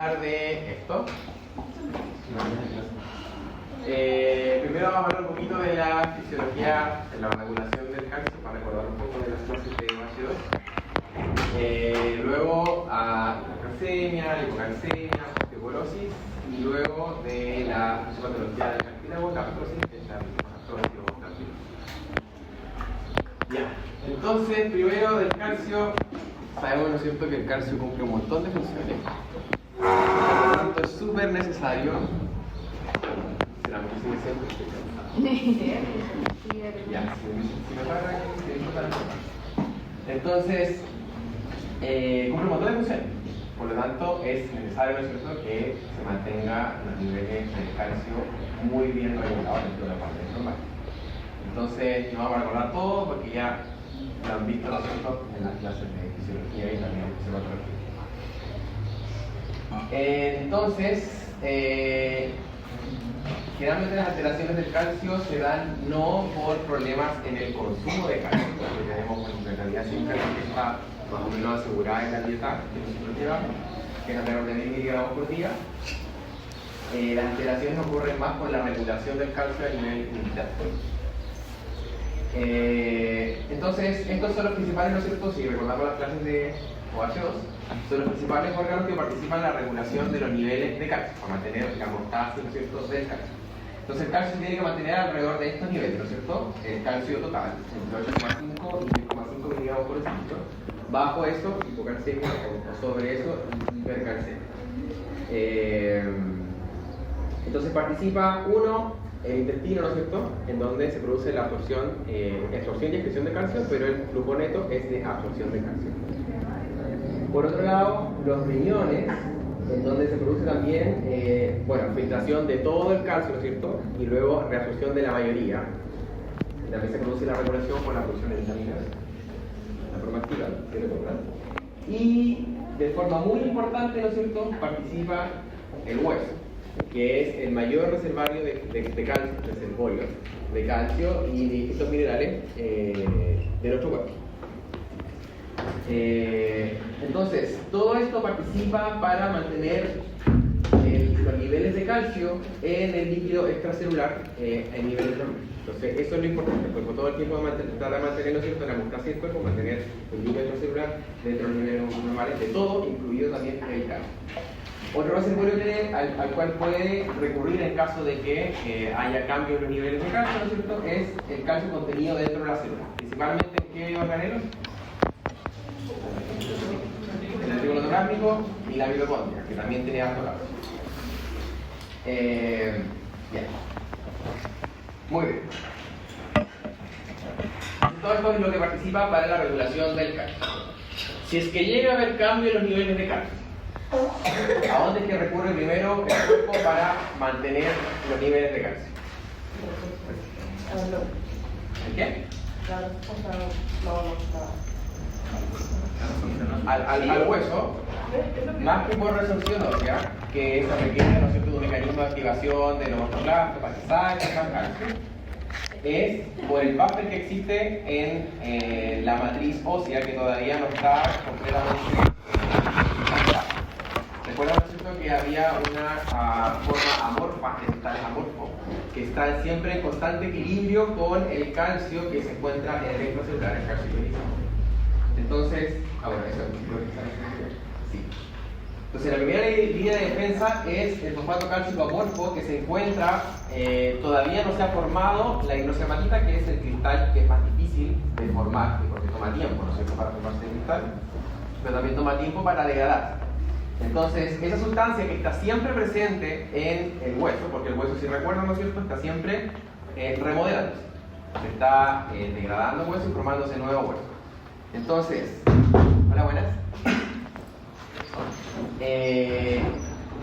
De esto. Primero vamos a hablar un poquito de la fisiología, de la regulación del calcio, para recordar un poco de las clases de H2. Luego a hipercalcemia, hipocalcemia, osteoporosis, y luego de la fisiopatología del cartílago, la artrosis, que es la artrosis. Ya, entonces primero del calcio, sabemos, ¿no es cierto?, que el calcio cumple un montón de funciones. Por lo tanto, es súper necesario. ¿Será muy silencioso? Ya, si me paran, entonces, cumple un montón de funciones. Por lo tanto, es necesario, ¿no es cierto?, que se mantenga los niveles de calcio muy bien regulados dentro de la parte normal. Entonces, no vamos a recordar todo porque ya lo han visto, ¿no es cierto?, en las clases de fisiología y también de fisiopatología. Entonces, generalmente las alteraciones del calcio se dan no por problemas en el consumo de calcio, porque tenemos una cantidad siempre que está más o menos asegurada en la dieta que nosotros llevamos, que es alrededor de 1000 miligramos por día. Las alteraciones ocurren más con la regulación del calcio a nivel interno. Entonces, estos son los principales, ¿no es cierto?, si recordamos las clases de OH2, son los principales órganos que participan en la regulación de los niveles de calcio, para mantener la homeostasis, ¿no es cierto?, del calcio. Entonces el calcio se tiene que mantener alrededor de estos niveles, ¿no es cierto?, el calcio total, entre 8,5 y 10,5 miligramos por decilitro. Bajo eso, hipocalcemia, o sobre eso, hipercalcemia. Entonces participa el intestino, ¿no es cierto?, en donde se produce la absorción y excreción de calcio, pero el flujo neto es de absorción de calcio. Por otro lado, los riñones, en donde se produce también, filtración de todo el calcio, ¿no es cierto?, y luego reabsorción de la mayoría. También se produce la regulación por la producción de vitaminas, la forma activa, y de forma muy importante, ¿no es cierto?, participa el hueso, que es el mayor reservorio de calcio y de distintos minerales de nuestro cuerpo. Entonces, todo esto participa para mantener los niveles de calcio en el líquido extracelular en niveles normales. Entonces, eso es lo importante, porque todo el tiempo tratar de mantener, ¿no es cierto?, la homeostasis del cuerpo, mantener el líquido extracelular dentro de los niveles normales de todo, incluido también el calcio. Otro reservorio al cual puede recurrir en caso de que haya cambios en los niveles de calcio, ¿no es cierto?, es el calcio contenido dentro de la célula. Principalmente, ¿qué organelos? El artículo torácico y la mitocondria, que también tiene alto calcio. Bien. Muy bien. Todo esto es lo que participa para la regulación del calcio. Si es que llega a haber cambio en los niveles de calcio, ¿a dónde es que recurre primero el cuerpo para mantener los niveles de calcio? ¿El qué? Al hueso, más que por resorción ósea, que se requiere, ¿no es cierto?, de un mecanismo de activación de los osteoblastos para que salga el calcio, es por el buffer que existe en la matriz ósea, que todavía no está completamente recuerda, ¿no es cierto?, que había una forma amorfa, que está siempre en constante equilibrio con el calcio que se encuentra en el extracelular, el calcio ionizado. Entonces, eso es sí. Entonces, la primera línea de defensa es el fosfato cálcico amorfo, que se encuentra, todavía no se ha formado la hidroxiamatita, que es el cristal que es más difícil de formar, porque toma tiempo, ¿no es cierto?, para formarse el cristal, pero también toma tiempo para degradar. Entonces, esa sustancia que está siempre presente en el hueso, porque el hueso, si recuerdan, ¿no es cierto?, está siempre remodelándose, se está degradando el hueso y formándose nuevo hueso. Entonces, hola, buenas.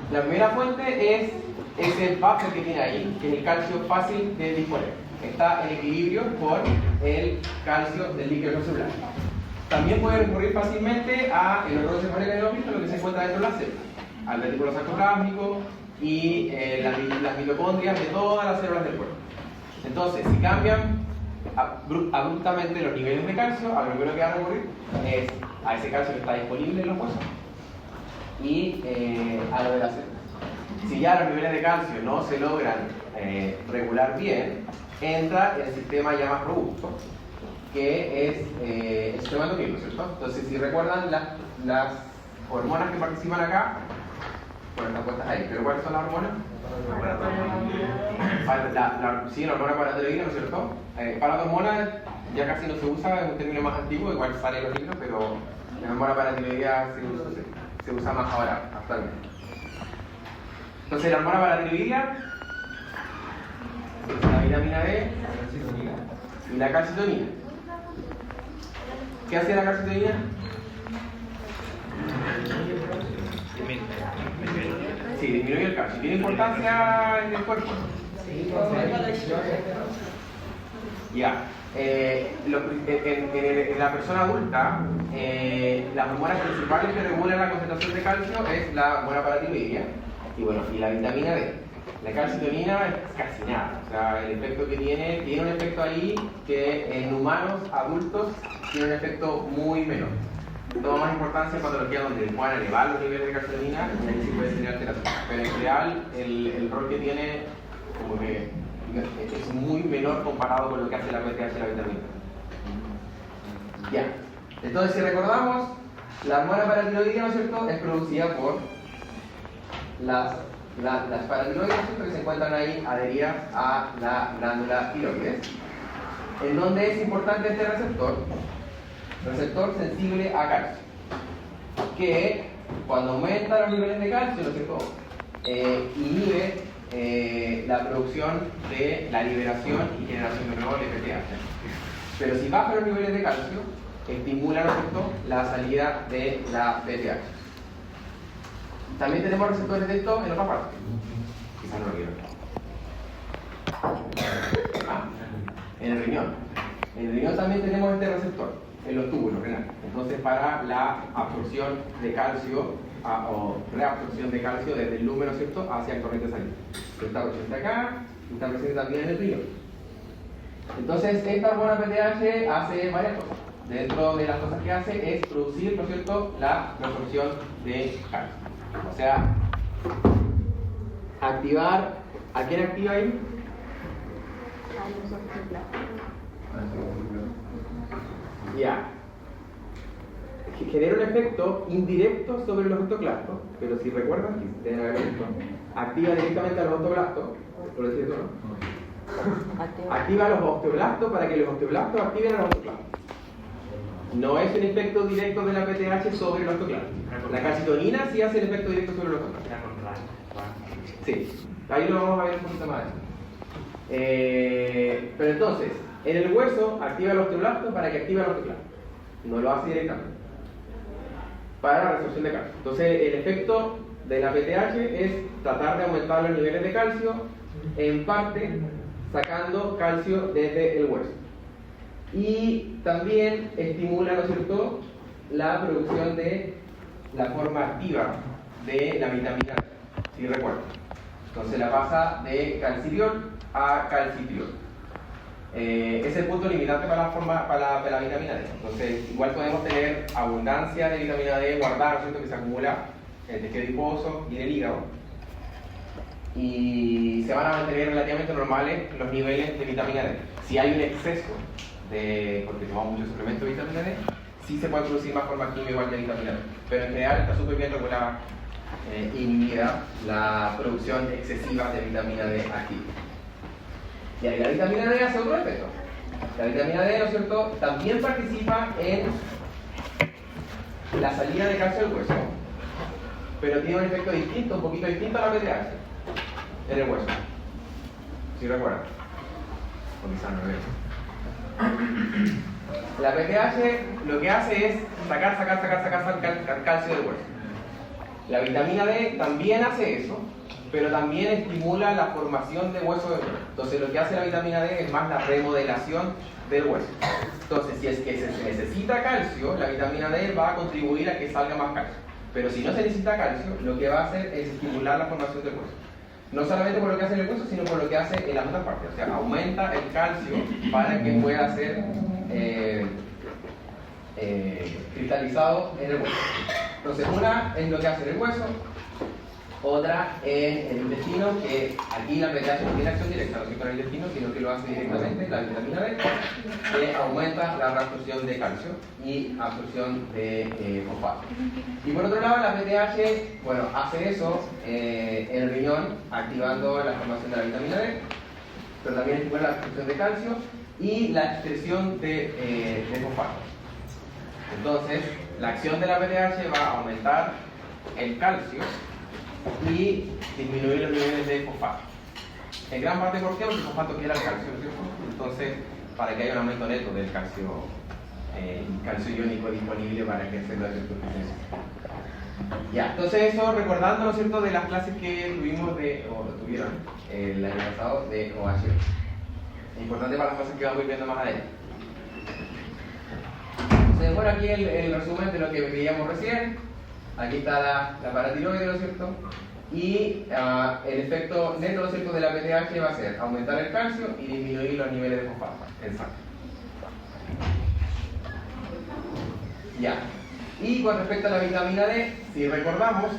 La primera fuente es ese buffer que tiene ahí, que es el calcio fácil de disponer. Está en equilibrio con el calcio del líquido extracelular. También puede recurrir fácilmente a el otro reservorio que hemos visto, lo que se encuentra dentro de la célula, al retículo sarcoplásmico y las mitocondrias de todas las células del cuerpo. Entonces, si cambian abruptamente los niveles de calcio, a lo primero que va a recurrir es a ese calcio que está disponible en los huesos y a lo de la célula. Si ya los niveles de calcio no se logran regular bien, entra el sistema ya más robusto, que es el sistema endocrino, ¿cierto? Entonces, si recuerdan las hormonas que participan acá, bueno, están puestas ahí, pero ¿cuáles son las hormonas? Sí, la hormona paratiroidea, ¿no es cierto? Paratormona ya casi no se usa, es un término más antiguo, igual sale en los libros, pero la hormona paratiroidea se usa más ahora, actualmente. Entonces, la hormona paratiroidea, la vitamina D y la calcitonina. ¿Qué hace la calcitonina? Sí, disminuye el calcio. ¿Tiene importancia en el cuerpo? Sí, ya. En la persona adulta, las hormonas principales que regulan la concentración de calcio es la hormona paratiroidea y la vitamina D. La calcitonina es casi nada, o sea, el efecto que tiene un efecto ahí que en humanos adultos tiene un efecto muy menor. Toma más importancia en patologías donde puedan elevar los niveles de calcitonina y ahí sí puede tener alteración. Pero en general el rol que tiene como que es muy menor comparado con lo que hace la PTH y la vitamina. Ya. Entonces, si recordamos, la hormona paratiroidea, ¿no es cierto?, es producida por las paratiroides, ¿cierto?, que se encuentran ahí adheridas a la glándula tiroides. ¿En dónde es importante este receptor sensible a calcio? Que cuando aumenta los niveles de calcio, ¿no es cierto?, inhibe la producción de la liberación y generación de nuevos PTH. Pero si baja los niveles de calcio, estimula, ¿no es cierto?, la salida de la PTH. También tenemos receptores de esto en otra parte. Quizás no lo vieron. En el riñón. En el riñón también tenemos este receptor, en los túbulos renales. Entonces, para la absorción de calcio o reabsorción de calcio desde el lúmero, ¿cierto?, hacia el torrente sanguíneo. Está presente acá y está presente también en el riñón. Entonces, esta hormona PTH hace varias cosas. Dentro de las cosas que hace es producir, ¿no es cierto?, la reabsorción de calcio. O sea, activar. ¿A quién activa ahí? Ya. Genera un efecto indirecto sobre los osteoclastos, pero si recuerdan, que deben haber visto, activa directamente a los osteoblastos, por decirlo, ¿no? Activa a los osteoblastos para que los osteoblastos activen a los osteoclastos. No es un efecto directo de la PTH sobre los osteoclastos. La calcitonina sí hace el efecto directo sobre los osteoclastos. Sí, ahí lo vamos a ver un poquito más. Pero entonces, en el hueso activa los osteoblastos para que active los osteoclastos. No lo hace directamente. Para la resorción de calcio. Entonces, el efecto de la PTH es tratar de aumentar los niveles de calcio, en parte sacando calcio desde el hueso. Y también estimula, ¿no es cierto?, la producción de la forma activa de la vitamina D, si recuerdan. Entonces la pasa de calcitriol a calcitriol. Es el punto limitante para la vitamina D. Entonces, igual podemos tener abundancia de vitamina D guardada, ¿no es cierto?, que se acumula en el tejido adiposo y en el hígado. Y se van a mantener relativamente normales los niveles de vitamina D. Si hay un exceso porque tomamos mucho suplemento de vitamina D, sí se puede producir más forma química igual de vitamina D. Pero en general está súper bien regulada, inhibida la producción excesiva de vitamina D aquí. Y ahí la vitamina D hace otro efecto. La vitamina D, ¿no es cierto?, también participa en la salida de calcio del hueso, pero tiene un efecto distinto, un poquito distinto a la PTH en el hueso. ¿Sí recuerdan? O quizás no lo veo. La PTH lo que hace es sacar calcio del hueso. La vitamina D también hace eso, pero también estimula la formación de hueso de nuevo. Entonces lo que hace la vitamina D es más la remodelación del hueso. Entonces, si es que se necesita calcio, la vitamina D va a contribuir a que salga más calcio. Pero si no se necesita calcio, lo que va a hacer es estimular la formación del hueso. No solamente por lo que hace en el hueso, sino por lo que hace en las otras partes. O sea, aumenta el calcio para que pueda ser cristalizado en el hueso. Entonces, una es lo que hace en el hueso, otra en el intestino, que aquí la PTH no tiene acción directa, no es con el intestino, sino que lo hace directamente la vitamina D, que aumenta la reabsorción de calcio y absorción de fosfato. Y por otro lado, la PTH, bueno, hace eso en el riñón, activando la formación de la vitamina D, pero también estimula la absorción de calcio y la excreción de fosfato. Entonces, la acción de la PTH va a aumentar el calcio y disminuir los niveles de fosfato. En gran parte, ¿por qué? Porque el fosfato quiere el calcio, ¿cierto? Entonces, para que haya un aumento neto del calcio iónico disponible para que se lo eficiencia. Ya, entonces eso recordando, ¿no es cierto?, de las clases que tuvimos tuvieron el año pasado de OH. Es importante para las cosas que vamos a ir viendo más adelante. Entonces, bueno, aquí el resumen de lo que veíamos recién. Aquí está la paratiroide, ¿no es cierto? Y el efecto neto, ¿no es cierto?, de la PTH va a ser aumentar el calcio y disminuir los niveles de fosfato en sangre. Ya. Y con respecto a la vitamina D, si recordamos,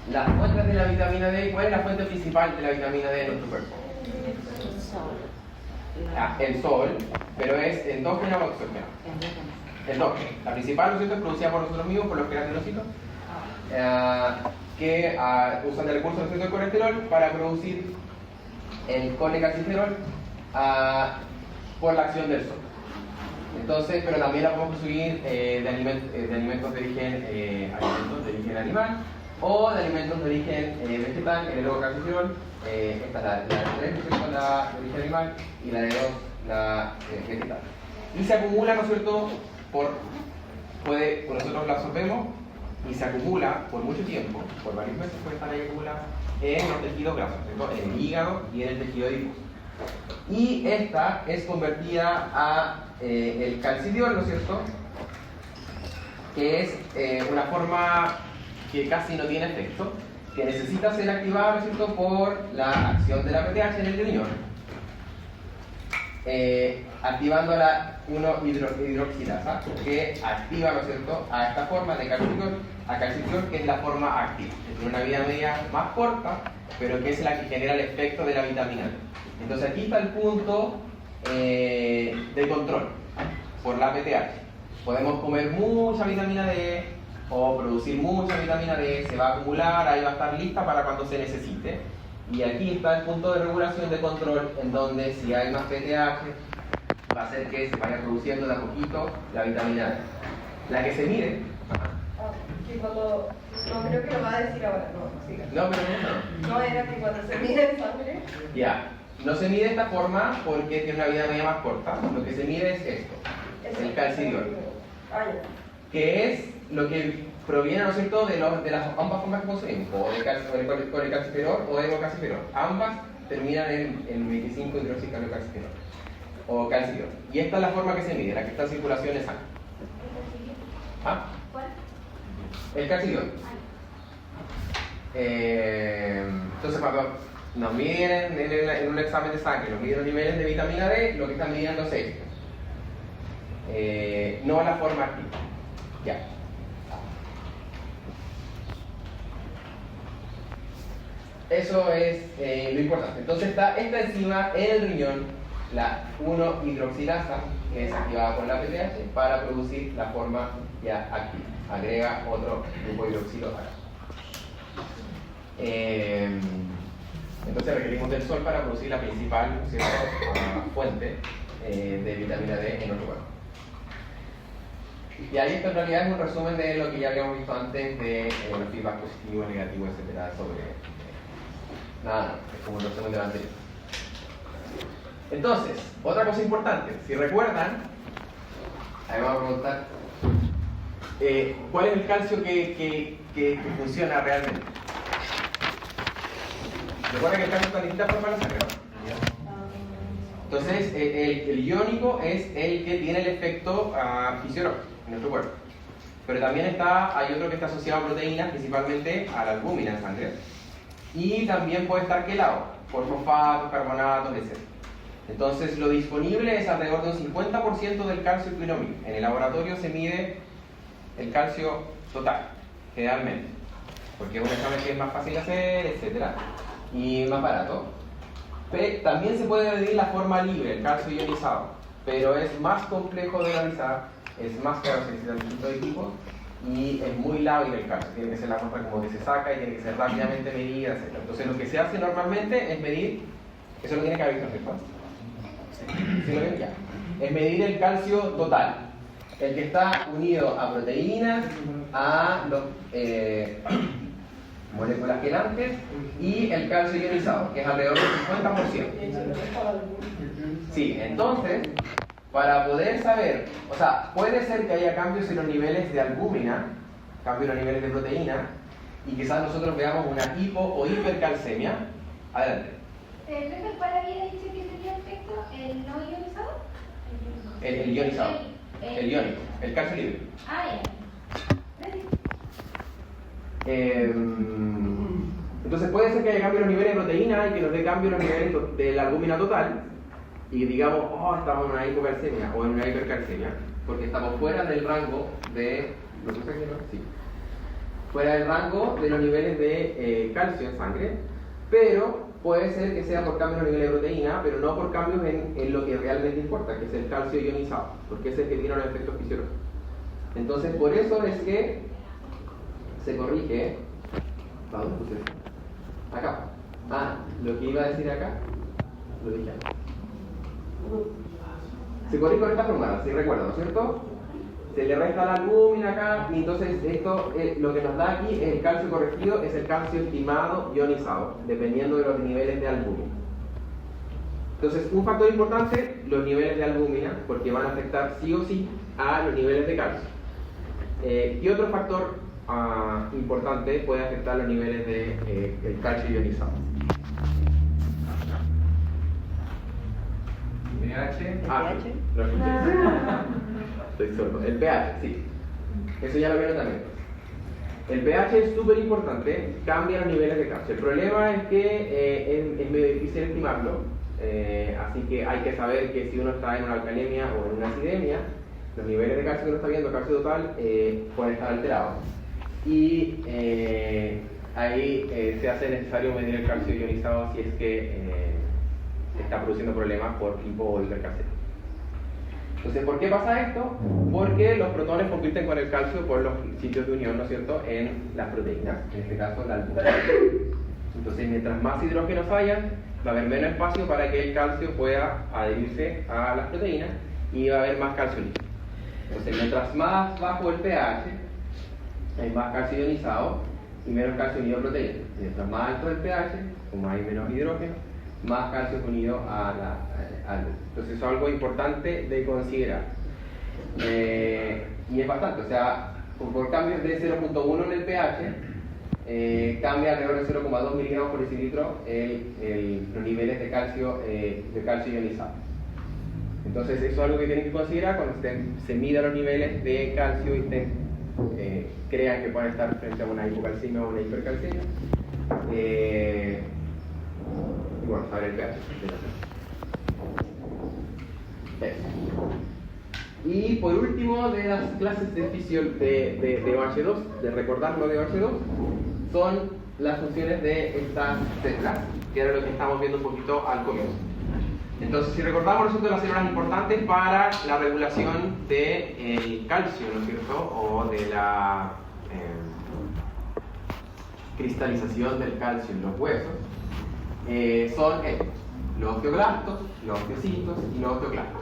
las fuentes de la vitamina D, ¿cuál es la fuente principal de la vitamina D en nuestro cuerpo? El sol, pero es endógena o exógena. Endógena. La principal, ¿no es cierto?, es producida por nosotros mismos, por los queratinocitos, que usan el recurso, ¿no es cierto?, del colesterol para producir el colecalciferol por la acción del sol. Entonces, pero también la podemos conseguir de alimentos de origen animal o de alimentos de origen vegetal, el calciferol. Esta es la de 3%, la de origen animal, y la de 2%, la vegetal. Y se acumula, ¿no es cierto?, nosotros la absorbemos y se acumula por mucho tiempo, por varios meses puede estar ahí acumulada en los tejidos grasos, en el hígado y en el tejido adiposo. Y esta es convertida a el calcidiol, ¿no es cierto?, que es una forma que casi no tiene efecto, que necesita ser activada, ¿no es cierto?, por la acción de la PTH en el riñón, activando la 1-hidroxilasa, que activa, ¿no es cierto?, a esta forma de calcidiol, que es la forma activa. Tiene una vida media más corta, pero que es la que genera el efecto de la vitamina D. Entonces aquí está el punto de control por la PTH. Podemos comer mucha vitamina D o producir mucha vitamina D, se va a acumular, ahí va a estar lista para cuando se necesite. Y aquí está el punto de regulación de control, en donde si hay más PTH, va a hacer que se vaya produciendo de a poquito la vitamina D. La que se mide... No, creo que lo va a decir ahora, no, siga. No, pero no. No, era que cuando se mide en sangre... Ya. No se mide de esta forma porque tiene una vida media más corta. Lo que se mide es esto, el calcidiol, que es lo que proviene, ¿no es cierto?, de las ambas formas que conseguimos, o de colecalciferol o de evocalciferol. Ambas terminan en 25 hidroxicalciferol o calcidiol. Y esta es la forma que se mide, la que está en circulación en sangre. ¿Ah? ¿Cuál? El calcidiol. Entonces, cuando nos miden en un examen de sangre, nos miden los niveles de vitamina D, lo que están midiendo es esto. No la forma activa. Ya. Eso es lo importante. Entonces está esta enzima en el riñón, la 1-hidroxilasa, que es activada por la PTH para producir la forma ya activa. Agrega otro grupo hidroxilo acá. Entonces requerimos del sol para producir la principal, ¿cierto?, fuente de vitamina D en nuestro cuerpo. Y ahí esto en realidad es un resumen de lo que ya habíamos visto antes de los feedback positivos, negativos, etcétera, sobre nada, es como un resumen de lo anterior. Entonces, otra cosa importante, si recuerdan, ahí vamos a preguntar ¿cuál es el calcio que funciona realmente? Recuerden que el calcio está en distintas formas de la sangre, ¿no? Entonces, el iónico es el que tiene el efecto fisiológico en nuestro cuerpo. Pero también hay otro que está asociado a proteínas, principalmente a la albúmina en sangre. Y también puede estar quelado, por fosfatos, carbonatos, etc. Entonces, lo disponible es alrededor de un 50% del calcio que uno mide. En el laboratorio se mide el calcio total, generalmente, porque es un examen que es más fácil de hacer, etcétera, y más barato. También se puede medir la forma libre, el calcio ionizado, pero es más complejo de realizar, es más caro, se necesitan distintos equipos y es muy lábil el calcio. Tiene que ser la muestra como que se saca y tiene que ser rápidamente medida, etc. Entonces lo que se hace normalmente es medir, eso lo tiene que haber visto, ¿cierto? ¿Sí lo ven? Ya. Es medir el calcio total, el que está unido a proteínas, a los, moléculas quelantes y el calcio ionizado, que es alrededor del 50%. Sí, entonces, para poder saber, o sea, puede ser que haya cambios en los niveles de albúmina, cambios en los niveles de proteína, y quizás nosotros veamos una hipo o hipercalcemia. Adelante. ¿Cuál había dicho que tenía efecto? ¿El no ionizado? El ionizado. El iónico. El calcio libre. Ah, ya. Entonces puede ser que haya cambio en los niveles de proteína y que nos dé cambio en los niveles de la albúmina total y digamos, oh, estamos en una hipocalcemia o en una hipercalcemia porque estamos fuera del rango de... ¿Lo puse aquí, no? Sí. Fuera del rango de los niveles de calcio en sangre, pero puede ser que sea por cambios en los niveles de proteína, pero no por cambios en lo que realmente importa, que es el calcio ionizado, porque ese es el que tiene los efectos fisiológicos. Entonces, por eso es que se corrige. ¿A dónde puse eso? Acá. Ah, lo que iba a decir acá, lo dije acá. Se corrige con esta fórmula, si recuerdan, ¿no es cierto? Se le resta la albúmina acá, y entonces esto, lo que nos da aquí es el calcio corregido, es el calcio estimado ionizado, dependiendo de los niveles de albúmina. Entonces, un factor importante, los niveles de albúmina, porque van a afectar sí o sí a los niveles de calcio. Y otro factor importante puede afectar los niveles de el calcio ionizado. pH. Sí, lo escuché. Estoy sordo. El pH, sí. Eso ya lo vieron también. El pH es súper importante, cambia los niveles de calcio. El problema es que es medio difícil estimarlo, así que hay que saber que si uno está en una alcalemia o en una acidemia, los niveles de calcio que uno está viendo, calcio total, pueden estar alterados. Y ahí se hace necesario medir el calcio ionizado si es que está produciendo problemas por hipo o hipercalcemia. Entonces, ¿por qué pasa esto? Porque los protones compiten con el calcio por los sitios de unión, ¿no es cierto?, en las proteínas, en este caso la albúmina. Entonces, mientras más hidrógenos hayan, va a haber menos espacio para que el calcio pueda adherirse a las proteínas y va a haber más calcio libre. Entonces, mientras más bajo el pH, hay más calcio ionizado y menos calcio unido a proteínas. Mientras más alto el pH, como hay menos hidrógeno, más calcio unido a la albúmina. Entonces eso es algo importante de considerar. Y es bastante, o sea, por cambios de 0.1 en el pH, cambia alrededor de 0.2 miligramos por decilitro los niveles de calcio ionizado. Entonces eso es algo que tienen que considerar cuando se midan los niveles de calcio y crean que pueden estar frente a una hipocalcemia o una hipercalcemia. Y bueno, saber el pH. Y por último, de las clases de OH2, de recordar lo de OH2, son las funciones de estas tres clases, que era lo que estamos viendo un poquito al comienzo. Entonces, si recordamos, nosotros las células importantes para la regulación del calcio, ¿no es cierto?, o de la cristalización del calcio en los huesos, son estos: los osteoblastos, los osteocitos y los osteoclastos.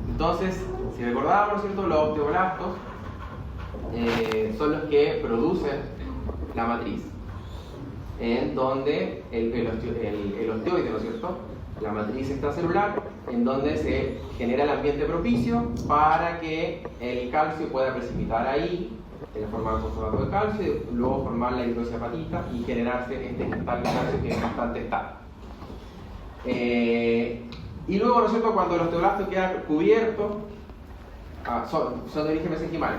Entonces, si recordamos, ¿no es cierto?, los osteoblastos son los que producen la matriz, en donde el osteoide, ¿no es cierto?, la matriz extracelular, en donde se genera el ambiente propicio para que el calcio pueda precipitar ahí, formar el fosfato de calcio, y luego formar la hidroxiapatita y generarse este cristal de calcio que es bastante estable. Y luego, ¿no es cierto?, cuando el osteoblasto queda cubierto, son de origen mesenquimal,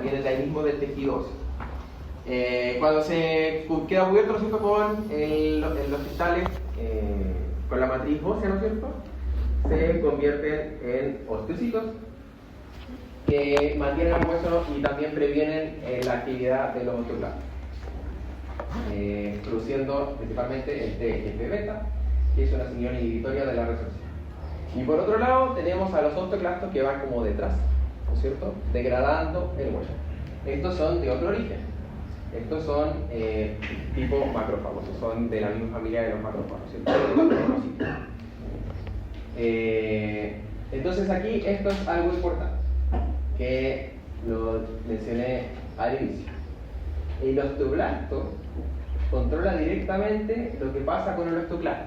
vienen de ahí mismo del tejido óseo. Cuando se queda cubierto, ¿no es cierto?, con los cristales, con la matriz ósea, ¿no es cierto?, se convierten en osteocitos que mantienen el hueso y también previenen la actividad de los osteoclastos, produciendo principalmente el TGF-beta, que es una señal inhibitoria de la resorción. Y por otro lado tenemos a los osteoclastos que van como detrás, ¿no es cierto?, degradando el hueso. Estos son de otro origen. Estos son tipo macrófagos, son de la misma familia de los macrófagos, ¿cierto? Entonces aquí esto es algo importante, que lo mencioné al inicio. El osteoblasto controla directamente lo que pasa con el osteoclasto.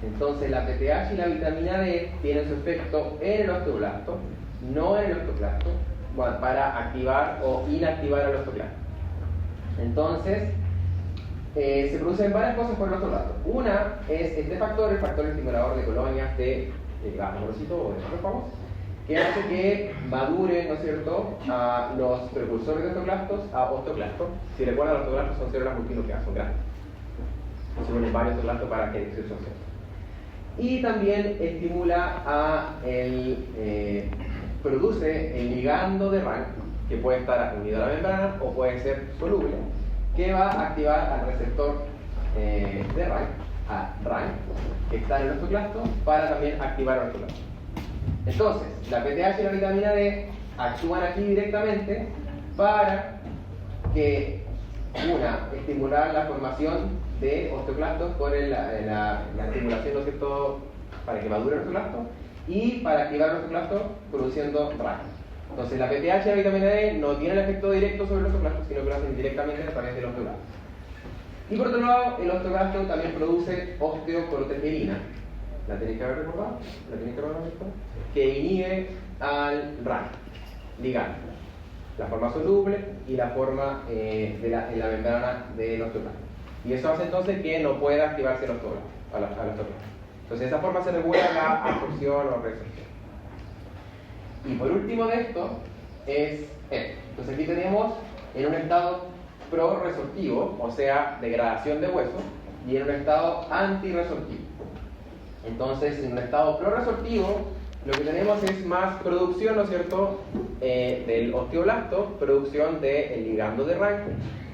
Entonces la PTH y la vitamina D tienen su efecto en el osteoblasto, no en el osteoclasto, para activar o inactivar el osteoclasto. Entonces, se producen varias cosas por el osteoblasto. Una es este factor, el factor estimulador de colonias de amorocito o de macrófagos, que hace que maduren, ¿no es cierto?, a los precursores de osteoclastos a osteoclastos. Si recuerdan, los osteoclastos son células multinucleadas, son grandes. Se unen varios osteoclastos para que se suceda. Y también estimula produce el ligando de RANK, que puede estar unido a la membrana o puede ser soluble, que va a activar al receptor de RANK, a RANK, que está en el osteoclasto, para también activar el osteoclasto. Entonces, la PTH y la vitamina D actúan aquí directamente para que, estimular la formación de osteoclastos por la estimulación, ¿no es cierto?, para que madure el osteoclasto, y para activar el osteoclasto produciendo RANK. Entonces la PTH y la vitamina D no tienen el efecto directo sobre el osteoclasto, sino que lo hacen directamente a través del osteoclasto. Y por otro lado, el osteoclasto también produce osteoprotegerina. ¿La tenéis que haber recordado? ¿La tenéis que haber recordado? Que inhibe al RANK, ligando la forma soluble y la forma en la membrana del osteoclasto. Y eso hace entonces que no pueda activarse el osteoclasto, al osteoclasto. Entonces de esa forma se regula la absorción o resorción. Y por último de esto es esto. Entonces aquí tenemos en un estado pro-resortivo, o sea, degradación de hueso, y en un estado anti-resortivo. Entonces en un estado pro-resortivo lo que tenemos es más producción, ¿no es cierto?, del osteoblasto, producción del ligando de RANK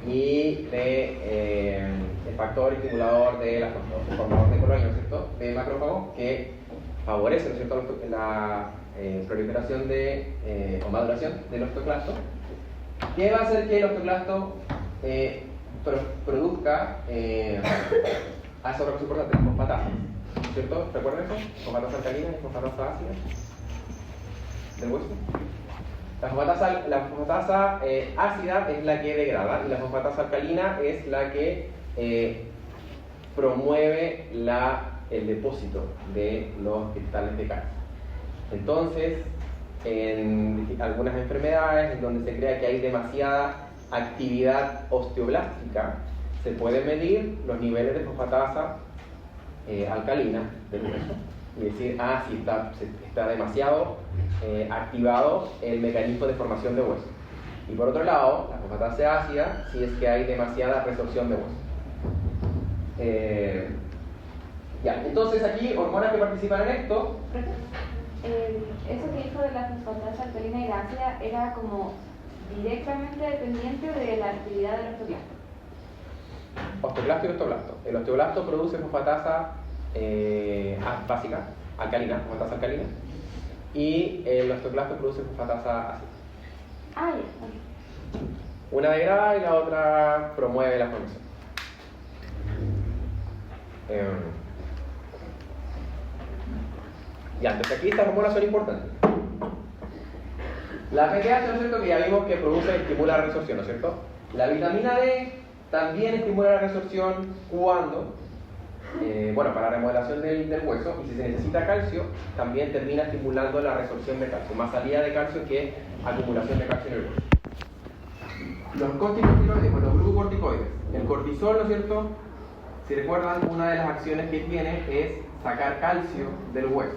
y el factor estimulador de la formador de colonia, ¿no es cierto?, de macrófago, que favorece, ¿no es cierto?, la proliferación o maduración del osteoclasto, que va a hacer que el osteoclasto produzca algo importante, fosfatasa, ¿cierto? ¿Recuerdan eso? Fosfatasa alcalina y fosfatasa ácida del hueso. La fosfatasa ácida es la que degrada y la fosfatasa alcalina es la que promueve el depósito de los cristales de calcio. Entonces, en algunas enfermedades en donde se crea que hay demasiada actividad osteoblástica, se pueden medir los niveles de fosfatasa alcalina del hueso y decir, si está demasiado activado el mecanismo de formación de hueso. Y por otro lado, la fosfatasa ácida, si es que hay demasiada resorción de hueso. Entonces aquí, hormonas que participan en esto. Eso que dijo de la fosfatasa alcalina y la ácida era como directamente dependiente de la actividad del osteoclasto. Osteoclasto y osteoblasto. El osteoblasto produce fosfatasa básica, alcalina, fosfatasa alcalina, y el osteoclasto produce fosfatasa ácida. Ya. Una degrada y la otra promueve la formación. Entonces aquí estas hormonas son importantes. La PTH, ¿no es cierto?, que ya vimos que estimula la resorción, ¿no es cierto? La vitamina D también estimula la resorción cuando, para la remodelación del hueso, y si se necesita calcio, también termina estimulando la resorción de calcio, más salida de calcio que acumulación de calcio en el hueso. Los corticosteroides o los glucocorticoides, el cortisol, ¿no es cierto?, si recuerdan, una de las acciones que tiene es sacar calcio del hueso.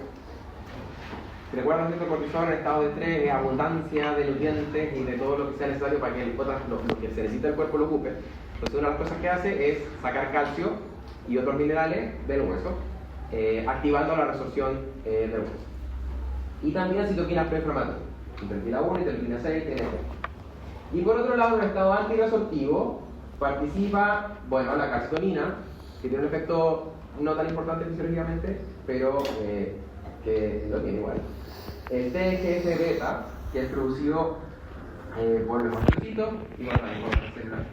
Si recuerdan, el cortisol en estado de estrés es abundancia de nutrientes y de todo lo que sea necesario para que lo que se necesita el cuerpo lo ocupe. Entonces una de las cosas que hace es sacar calcio y otros minerales del hueso, activando la resorción del hueso. Y también citoquinas preinflamatorias. Interleuquina 1, interleuquina 6, TNF. Y por otro lado, en el estado antirresortivo participa, bueno, la calcitonina, que tiene un efecto no tan importante fisiológicamente, pero que lo tiene igual. El TGF-beta, que es producido por los monocitos y bueno, también por las células.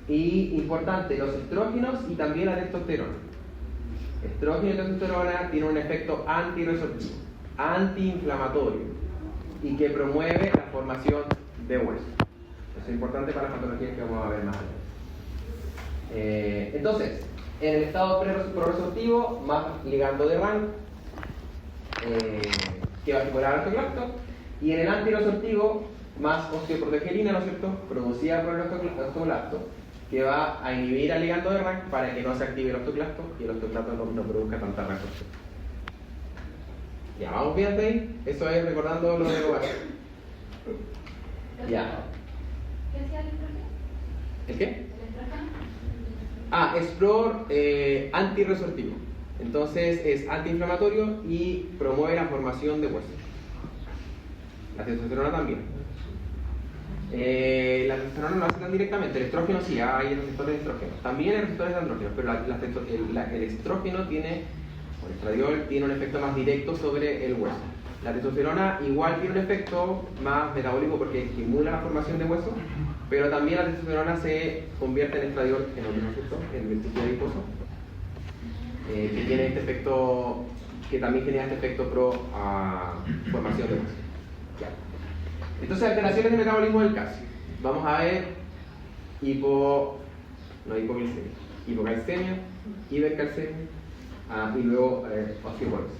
Y importante, los estrógenos y también la testosterona. Estrógeno y testosterona tienen un efecto antirresortivo, antiinflamatorio y que promueve la formación de hueso. Eso es importante para las patologías que vamos a ver más adelante. Entonces, en el estado proresortivo, más ligando de Rank, que va a estimular al osteoclasto, y en el antirresortivo, más osteoprotegerina, ¿no es cierto?, producida por el osteoclasto, que va a inhibir al ligando de Rank para que no se active el osteoclasto y el osteoclasto no produzca tanta resorción. Ya, vamos bien ahí. Eso es recordando lo de Boas. Ya. ¿Qué hacía el estrógeno? ¿El qué? ¿El estrógeno? Es antirresortivo. Entonces es antiinflamatorio y promueve la formación de hueso. La testosterona también. La testosterona no lo hace tan directamente, el estrógeno sí, hay receptores de estrógeno. También hay receptores de andrógenos, pero el estrógeno tiene, o el estradiol, tiene un efecto más directo sobre el hueso. La testosterona igual tiene un efecto más metabólico porque estimula la formación de hueso, pero también la testosterona se convierte en estradiol en otro efecto, en el tejido adiposo, que tiene este efecto, que también genera este efecto pro formación de hueso. Ya. Entonces, alteraciones de metabolismo del calcio. Vamos a ver hipocalcemia, hipercalcemia y luego osteoporosis.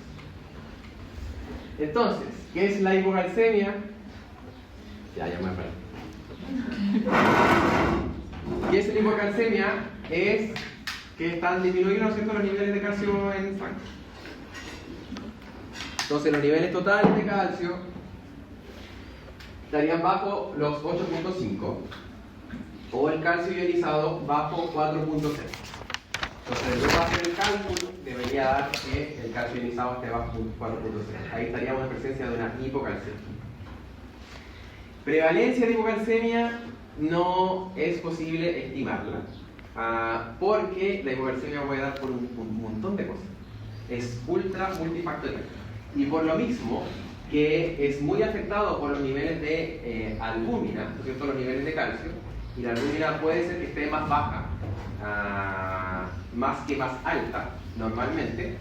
Entonces, ¿qué es la hipocalcemia? Ya me acuerdo. ¿Qué es la hipocalcemia? Es que están disminuidos, ¿no es cierto?, los niveles de calcio en sangre. Entonces, los niveles totales de calcio estarían bajo los 8.5 o el calcio ionizado bajo 4.6. Entonces, luego de hacer el cálculo, debería dar que el calcio ionizado esté bajo 4.6. Ahí estaríamos en presencia de una hipocalcemia. Prevalencia de hipocalcemia no es posible estimarla, porque la hipocalcemia puede dar por un montón de cosas. Es ultra multifactorial. Y por lo mismo, que es muy afectado por los niveles de albúmina, ¿no es cierto?, los niveles de calcio, y la albúmina puede ser que esté más baja, más que más alta, normalmente.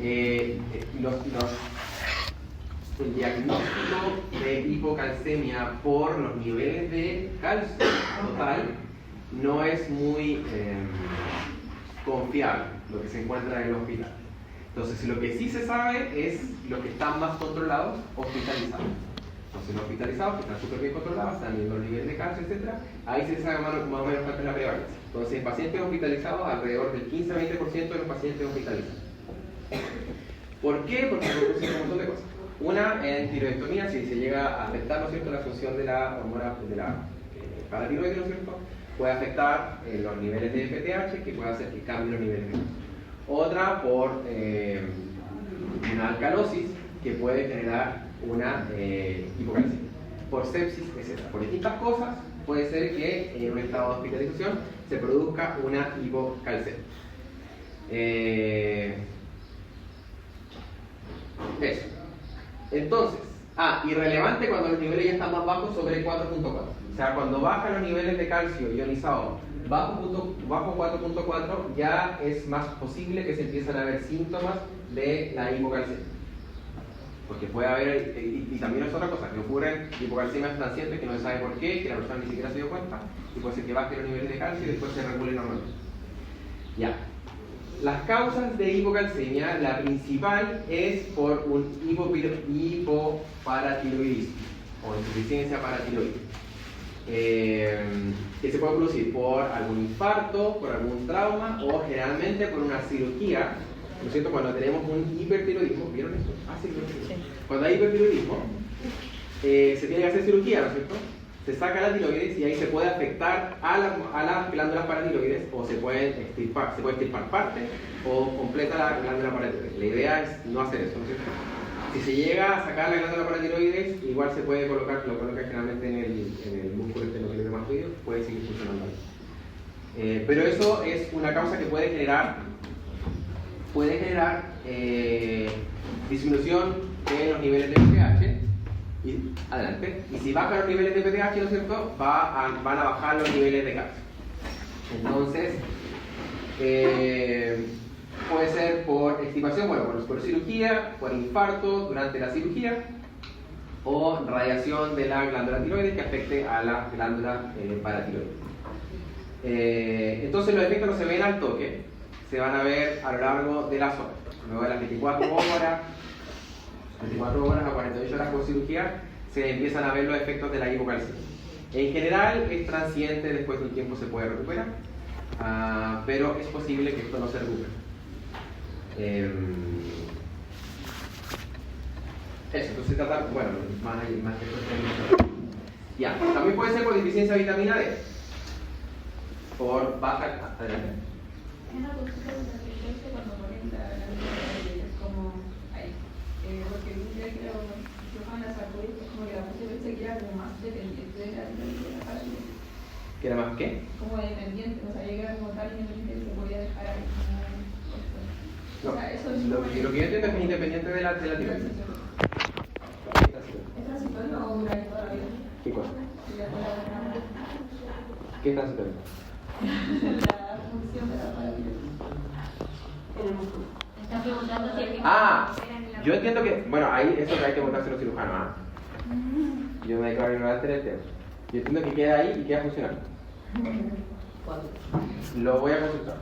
El diagnóstico de hipocalcemia por los niveles de calcio total no es muy confiable, lo que se encuentra en el hospital. Entonces, lo que sí se sabe es los que están más controlados, hospitalizados. Entonces, los hospitalizados, que están súper bien controlados, están viendo los niveles de calcio, etc., ahí se sabe más o menos cuánto es la prevalencia. Entonces, en pacientes hospitalizados, alrededor del 15-20% de los pacientes hospitalizados. ¿Por qué? Porque produce un montón de cosas. Una, en tiroidectomía, si se llega a afectar, ¿no es cierto?, la función de la hormona de la paratiroides, ¿no es cierto?, puede afectar los niveles de FTH, que puede hacer que cambien los niveles de calcio. Otra por una alcalosis que puede generar una hipocalcemia, por sepsis, etc. Por distintas cosas puede ser que en un estado de hospitalización se produzca una hipocalcemia. Eso. Entonces, irrelevante cuando los niveles ya están más bajos sobre 4.4. O sea, cuando bajan los niveles de calcio ionizado bajo 4.4 ya es más posible que se empiezan a ver síntomas de la hipocalcemia. Porque puede haber, y también es otra cosa, que ocurren hipocalcemias transientes que no se sabe por qué, que la persona ni siquiera se dio cuenta, y puede ser que bajen los niveles de calcio y después se regule normalmente. Ya. Las causas de hipocalcemia, la principal es por un hipoparatiroidismo o insuficiencia paratiroide. Que se puede producir por algún infarto, por algún trauma o generalmente por una cirugía, ¿no es cierto? Cuando tenemos un hipertiroidismo, ¿vieron eso? Sí. Cuando hay hipertiroidismo, se tiene que hacer cirugía, ¿no es cierto? Se saca la tiroides y ahí se puede afectar a las glándulas paratiroides o se puede extirpar parte o completa la glándula paratiroides. La idea es no hacer eso, ¿no es cierto? Si se llega a sacar la glándula paratiroides, igual se puede colocar, lo coloca generalmente en el músculo esternocleidomastoideo, puede seguir funcionando ahí. Pero eso es una causa que puede generar disminución en los niveles de PTH. Y, adelante. Y si bajan los niveles de PTH, ¿no es cierto?, van a bajar los niveles de calcio. Entonces, puede ser por extirpación, bueno, por cirugía, por infarto durante la cirugía, o radiación de la glándula tiroides que afecte a la glándula paratiroides. Entonces los efectos no se ven al toque, se van a ver a lo largo de las horas. Luego de las 24 horas a 48 horas por cirugía, se empiezan a ver los efectos de la hipocalcemia. En general es transiente, después de un tiempo se puede recuperar, pero es posible que esto no se recupere. Eso, entonces se trata, bueno, más que eso. Ya, también puede ser por deficiencia de vitamina D, por baja. Adelante. Es una consulta de cuando ponen la es como ahí, porque un día que lo van a sacar, es como que la mujer pensé que era como más dependiente de la tiroides. ¿Que era más qué? Como dependiente, o sea, llega como tal independiente que se podía dejar ahí. No, o sea, eso es lo que yo entiendo es que es independiente de la tiroides. ¿Es transitorio o dura toda la vida? ¿Qué cosa? ¿Qué es transitorio? La función de la paratiroides. Están preguntando si el Yo entiendo que, bueno, ahí eso que hay que preguntarse a los cirujanos. Yo me declaro ignorante en el tema. Yo entiendo que queda ahí y queda funcionando. Lo voy a consultar.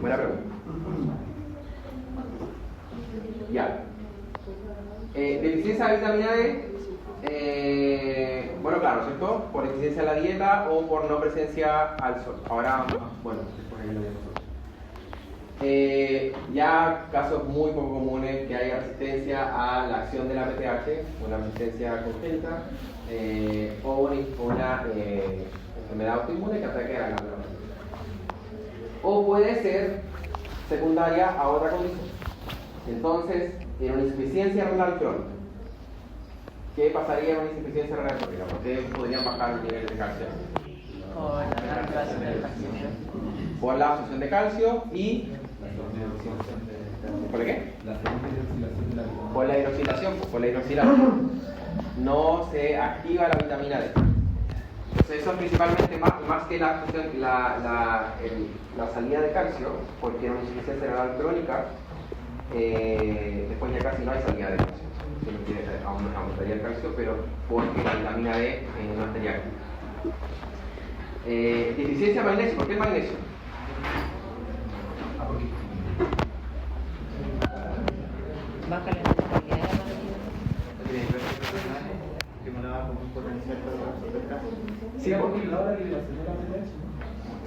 Buena pregunta. Ya. Deficiencia de vitamina D. Bueno, claro, ¿cierto? Por deficiencia de la dieta o por no presencia al sol. Ahora, bueno, después ahí lo vemos. Ya casos muy poco comunes que haya resistencia a la acción de la PTH, una resistencia congénita o una enfermedad autoinmune que ataque a la glándula. O puede ser secundaria a otra condición. Entonces, en una insuficiencia renal crónica, ¿qué pasaría en una insuficiencia renal crónica? ¿Por qué podrían bajar los niveles de calcio? Por la absorción de calcio y ¿por qué? Por la hidroxilación. No se activa la vitamina D. Entonces eso es principalmente más que la salida de calcio, porque en una insuficiencia renal crónica después ya casi no hay salida de calcio. Aumentaría el calcio, pero porque la vitamina D no estaría activa. Deficiencia de magnesio. ¿Por qué el magnesio? baja la necesidad de la Sí,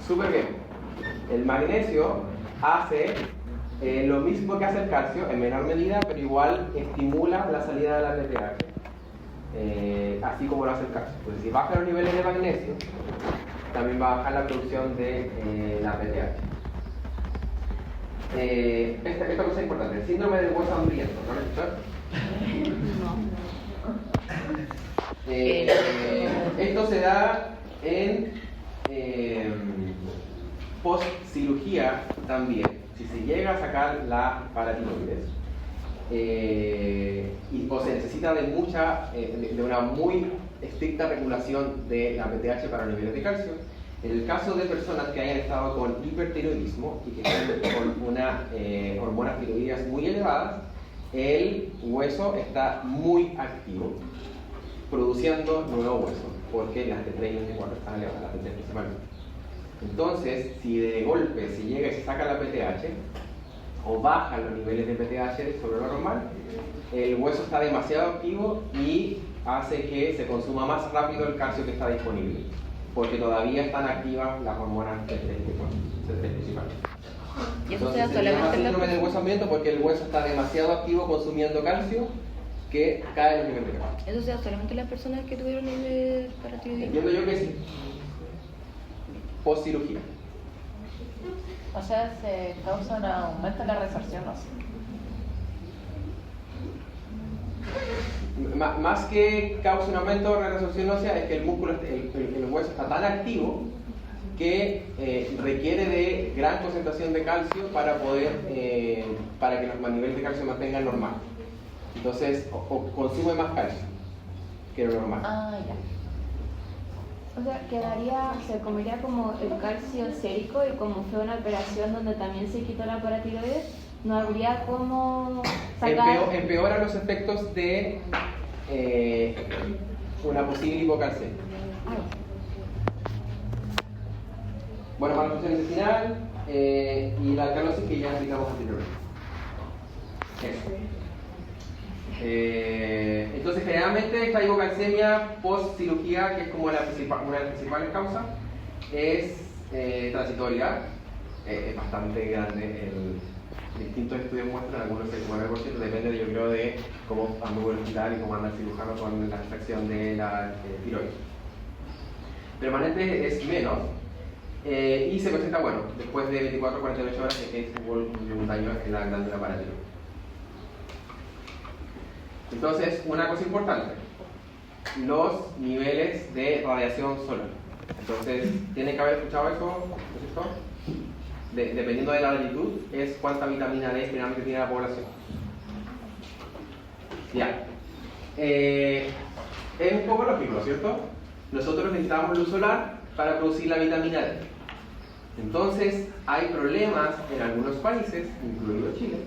súper bien. El magnesio hace lo mismo que hace el calcio en menor medida, pero igual estimula la salida de la PTH, así como lo hace el calcio. Pues si baja los niveles de magnesio, también va a bajar la producción de la PTH. Esta cosa es importante, el síndrome del hueso hambriento, ¿no lo escucharon? Esto se da en post-cirugía también. Si se llega a sacar la paratiroides o se necesita de una muy estricta regulación de la PTH para los niveles de calcio. En el caso de personas que hayan estado con hipertiroidismo y que estén con hormonas tiroideas muy elevadas, el hueso está muy activo, produciendo nuevo hueso, porque las T3 y las T4 están elevadas, las T3 principalmente. Entonces, si de golpe se llega y se saca la PTH, o bajan los niveles de PTH sobre lo normal, el hueso está demasiado activo y hace que se consuma más rápido el calcio que está disponible, porque todavía están activas las hormonas T3 y T4 principalmente. ¿Y eso se Entonces, da solamente en síndrome del hueso hambriento porque el hueso está demasiado activo consumiendo calcio que cae los niveles de calcio. ¿Eso se da solamente en las personas que tuvieron nivel paratiroidismo? Entiendo yo que sí. Post cirugía. O sea, se causa un aumento en la resorción ósea. más que causa un aumento de la resorción ósea, es que el músculo, el hueso está tan activo que requiere de gran concentración de calcio para que los niveles de calcio se mantengan normal. Entonces, consume más calcio que lo normal. Ah, ya. O sea, se comería como el calcio sérico y como fue una operación donde también se quitó la paratiroides, no habría como sacar... Empeora los efectos de una posible hipocalcemia. Bueno, malnutrición intestinal y la alcalosis que ya explicamos anteriormente. Eso. Entonces, generalmente esta hipocalcemia post cirugía, que es como una de las principales causas, es transitoria. Es bastante grande. Distintos estudios muestran, algunos el 9%, depende, yo creo, de cómo anduvo el hospital y cómo anda el cirujano con la extracción de la tiroides. Permanente es menos. Y se presenta, bueno, después de 24 o 48 horas de que hubo un daño en la glándula paratiroides. Entonces, una cosa importante, los niveles de radiación solar. Entonces, tienen que haber escuchado eso, ¿no es cierto? Dependiendo de la latitud, es cuánta vitamina D generalmente tiene la población. Ya. Es un poco lógico, ¿no es cierto? Nosotros necesitamos luz solar para producir la vitamina D. Entonces, hay problemas en algunos países, incluido Chile,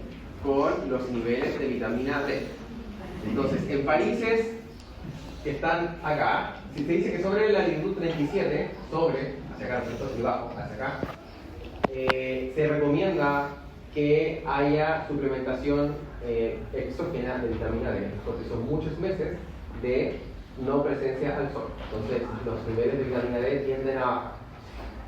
con los niveles de vitamina D. Entonces, en países que están acá, si te dice que sobre la latitud 37, hacia acá, y bajo, hacia acá, se recomienda que haya suplementación exógena de vitamina D, porque son muchos meses de no presencia al sol. Entonces, los niveles de vitamina D tienden a bajar.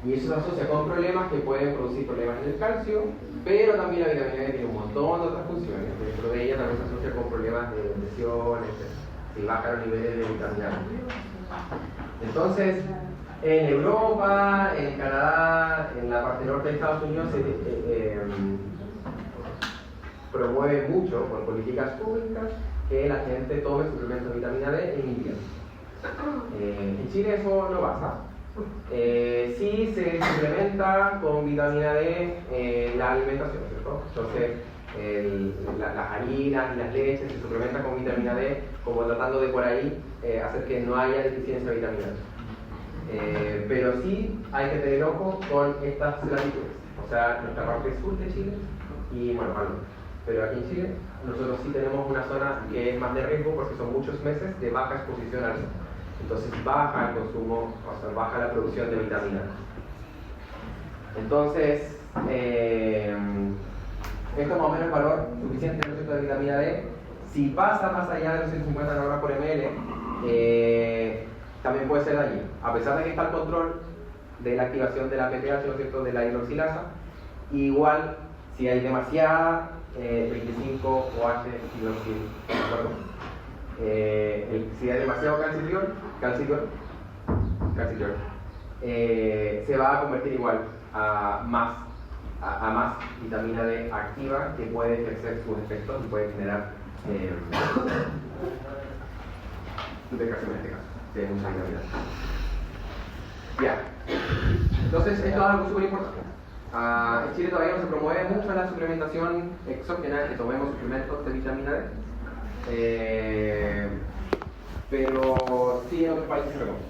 Y eso se asocia con problemas que pueden producir problemas en el calcio, pero también la vitamina D tiene un montón de otras funciones. Dentro de ella también se asocia con problemas de lesión, etc. Si bajan los niveles de vitamina D. Entonces, en Europa, en Canadá, en la parte norte de Estados Unidos se promueve mucho por políticas públicas que la gente tome suplementos de vitamina D en invierno. En Chile eso no pasa. Sí se suplementa con vitamina D la alimentación, ¿cierto? Entonces las harinas y las leches se suplementan con vitamina D como tratando de por ahí hacer que no haya deficiencia de vitamina D. Pero sí hay que tener ojo con estas latitudes, o sea, nuestra parte sur de Chile y bueno, al norte. Pero aquí en Chile nosotros sí tenemos una zona que es más de riesgo porque son muchos meses de baja exposición al sol. Entonces baja el consumo, o sea, baja la producción de vitamina D. Entonces, esto es más o menos el valor suficiente de vitamina D. Si pasa más allá de los 150 nanogramos por ml, también puede ser dañino. A pesar de que está el control de la activación de la PTH, ¿no es cierto?, de la hidroxilasa, igual si hay demasiada 25 OH hidroxil, ¿de acuerdo? Si hay demasiado calcitriol, se va a convertir igual a más vitamina D activa que puede ejercer sus efectos y puede generar lubricación en este caso, de mucha vitamina D. Ya. Entonces, esto es algo súper importante. En Chile todavía no se promueve mucho la suplementación exógena, que tomemos suplementos de vitamina D. Pero sí en otros países se recomienda.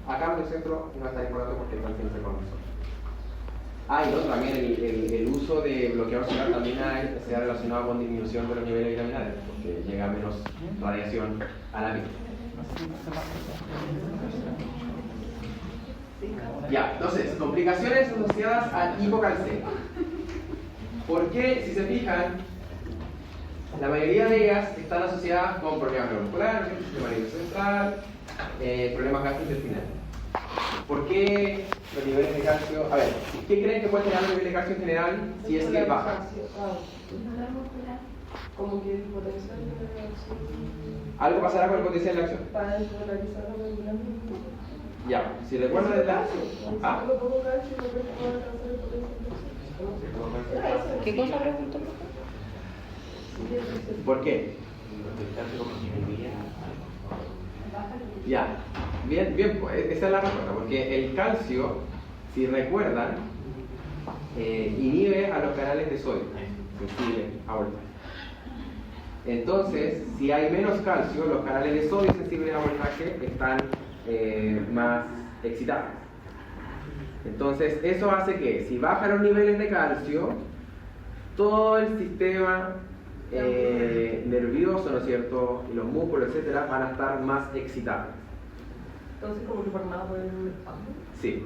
Acá en el centro no es tan importante porque están siempre con nosotros. Y otro también, el uso de bloqueador solar también se ha relacionado con disminución de los niveles de vitamina D, porque llega menos radiación a la piel. Ya, entonces, complicaciones asociadas a hipocalcemia. ¿Por qué? Si se fijan, la mayoría de ellas están asociadas con problemas neuromusculares, sistema nervioso central, problemas gastrointestinales. ¿Por qué los niveles de calcio? A ver, ¿qué creen que puede tener el nivel de calcio en general si es que baja? Como que el potencial de acción. Algo pasará con el potencial de acción. Para polarizar la membrana. Ya, si recuerdan de la... Solo poco calcio no puede alcanzar el potencial de acción. ¿Qué cosa preguntó? ¿Por qué? Ya, bien, pues esa es la respuesta, porque el calcio, si recuerdan, inhibe a los canales de sodio, sensibles a voltaje. Entonces, si hay menos calcio, los canales de sodio sensibles a voltaje están más excitados. Entonces, eso hace que si bajan los niveles de calcio, todo el sistema nervioso, ¿no es cierto?, y los músculos, etcétera, van a estar más excitados. Entonces, como que por nada pueden un espasmo. Sí.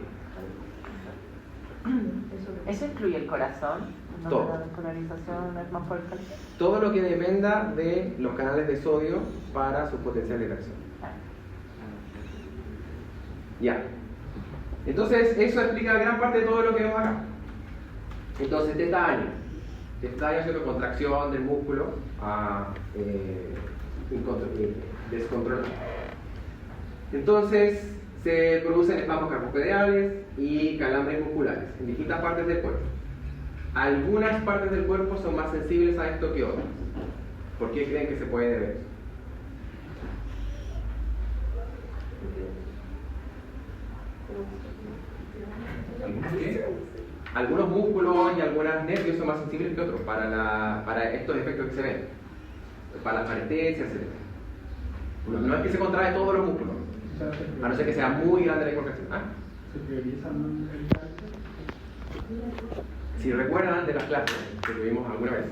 ¿Eso incluye el corazón? Todo. ¿La descolarización es más por el calcio? Todo lo que dependa de los canales de sodio para su potencial de reacción. Ya. Entonces, eso explica gran parte de todo lo que vemos acá. Entonces, tetania. Tetania es una contracción del músculo descontrolada. Entonces, se producen espasmos carpopedeales y calambres musculares en distintas partes del cuerpo. Algunas partes del cuerpo son más sensibles a esto que otras. ¿Por qué creen que se puede deber? Algunos músculos y algunos nervios son más sensibles que otros para estos efectos que se ven, para las parestesias, etc. No es que se contrae todos los músculos, a no ser que sea muy grande la contracción. ¿Se priorizan el calcio? Si recuerdan de las clases que tuvimos alguna vez,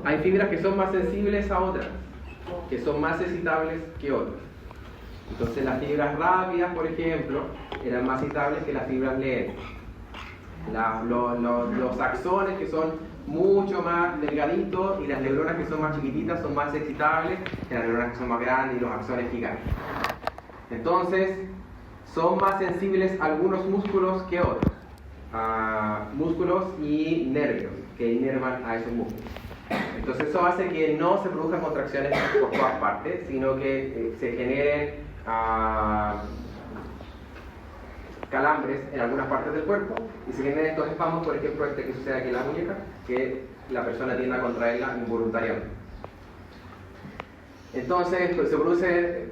hay fibras que son más sensibles a otras, que son más excitables que otras. Entonces las fibras rápidas, por ejemplo, eran más excitables que las fibras lentas. Los axones, que son mucho más delgaditos, y las neuronas, que son más chiquititas, son más excitables que las neuronas que son más grandes y los axones gigantes. Entonces, son más sensibles algunos músculos que otros. Músculos y nervios que inervan a esos músculos. Entonces eso hace que no se produzcan contracciones por todas partes, sino que se generen calambres en algunas partes del cuerpo y se generen estos espasmos, por ejemplo este que sucede aquí en la muñeca, que la persona tiende a contraerla involuntariamente. Entonces pues, se producen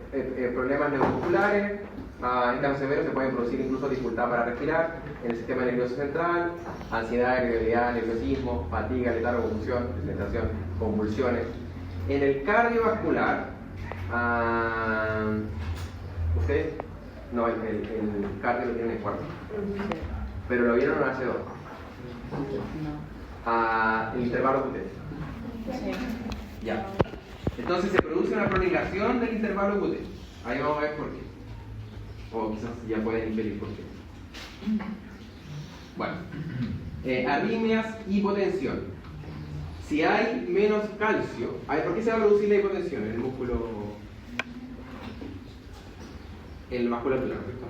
problemas neuromusculares. En casos severos se pueden producir incluso dificultad para respirar en el sistema nervioso central, ansiedad, irritabilidad, nerviosismo, fatiga, letargo, confusión, desorientación, convulsiones. En el cardiovascular, ¿ustedes? No, el cardio lo tienen en cuarto, pero lo vieron en H2. El intervalo QT. Ya. Entonces se produce una prolongación del intervalo QT. Ahí vamos a ver por qué. O quizás ya pueden inferir por qué. Bueno, arritmias, hipotensión. Si hay menos calcio, ¿por qué se va a producir la hipotensión en el músculo? En la musculatura, ¿cierto?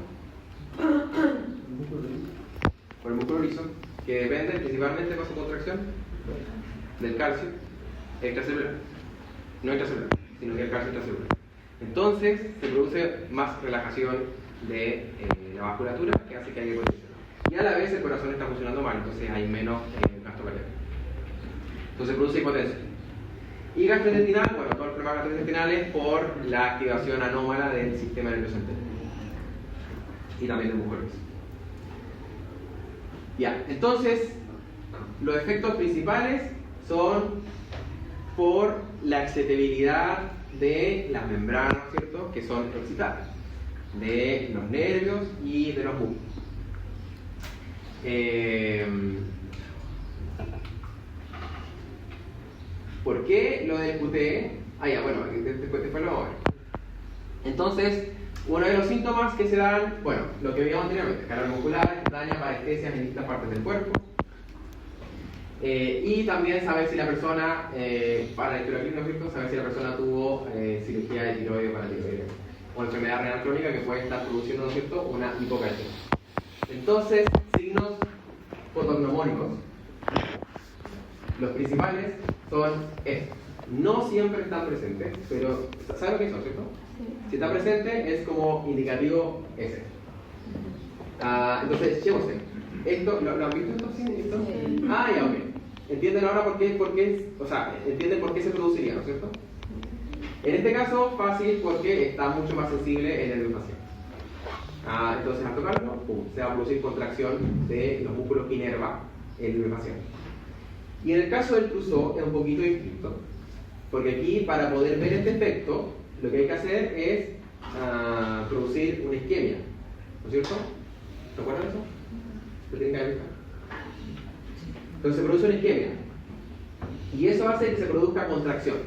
Por el músculo liso, que depende principalmente de su contracción del calcio extracelular. No intracelular, sino que el calcio intracelular. Entonces se produce más relajación de la vasculatura, que hace que haya hipotensión. Y a la vez el corazón está funcionando mal, entonces hay menos gasto cardíaco. Entonces produce hipotensión. Y gastrointestinal, bueno, todo el problema gastrointestinal es por la activación anómala del sistema nervioso entero. Y también del músculo liso. Ya, entonces los efectos principales son por la excitabilidad de las membranas, ¿cierto?, que son excitadas, de los nervios y de los músculos. ¿Por qué lo del QT? Bueno, después lo vamos a ver. Entonces, uno de los síntomas que se dan, bueno, lo que vimos anteriormente, calor muscular, daña parestesias en distintas partes del cuerpo. Y también saber si la persona, para el tiroides, ¿no? Saber si la persona tuvo cirugía de tiroides para tiroides o enfermedad renal crónica que puede estar produciendo, ¿no es cierto?, una hipocalcemia. Entonces, signos fotognomónicos, los principales son estos. No siempre están presentes, pero ¿saben lo que son, cierto? Sí. Si está presente es como indicativo ese. Entonces, chévose. ¿Esto, lo han visto esto? ¿Sí? Sí. Ya, ok. entienden ahora entienden por qué se produciría, ¿no es cierto? En este caso, fácil porque está mucho más sensible el nervio facial. Entonces, al tocarlo, se va a producir contracción de los músculos que inerva el nervio facial. Y en el caso del Trousseau es un poquito distinto, porque aquí, para poder ver este efecto, lo que hay que hacer es producir una isquemia, ¿no es cierto? ¿Se acuerdan de eso? ¿Se tienen que haber visto? Entonces se produce una isquemia, y eso hace que se produzca contracción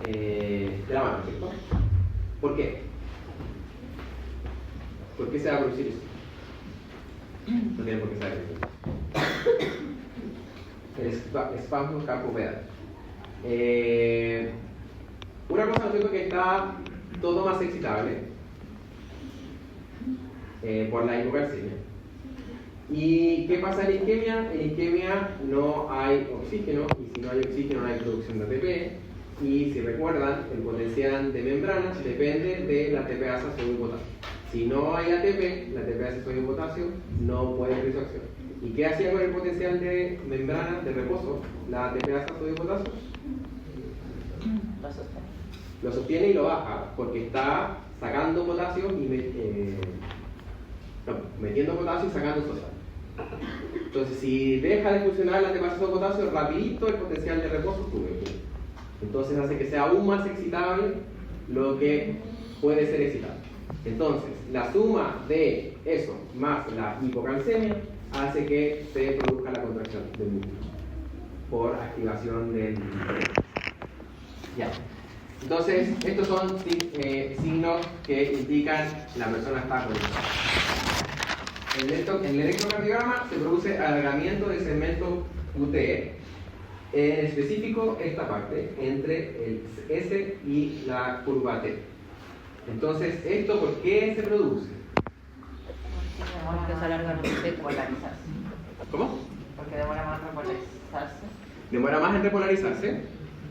de la mano, ¿cierto? ¿Por qué? ¿Por qué se va a producir eso? No tiene por qué saber eso. El espasmo campopedal. Una cosa, ¿no es cierto?, que está todo más excitable por la hipocalcemia. ¿Y qué pasa en la isquemia? En la isquemia no hay oxígeno, y si no hay oxígeno no hay producción de ATP. Y si recuerdan, el potencial de membrana depende de la ATPasa sodio y potasio. Si no hay ATP, la ATPasa sodio y potasio no puede hacer su acción. ¿Y qué hacía con el potencial de membrana de reposo la ATPasa sodio y potasio? Lo sostiene y lo baja porque está sacando potasio y metiendo potasio y sacando sodio. Entonces, si deja de funcionar la ATPasa sodio y potasio, rapidito el potencial de reposo sube. Entonces hace que sea aún más excitable lo que puede ser excitable. Entonces, la suma de eso más la hipocalcemia hace que se produzca la contracción del músculo por activación del ya. Entonces, estos son signos que indican que la persona está conectada. En el electrocardiograma se produce alargamiento del segmento QT, en específico esta parte entre el S y la curva T. Entonces, ¿esto por qué se produce? Porque se alarga el efecto. Polarizarse. ¿Cómo? Porque demora más en repolarizarse. Demora más en repolarizarse.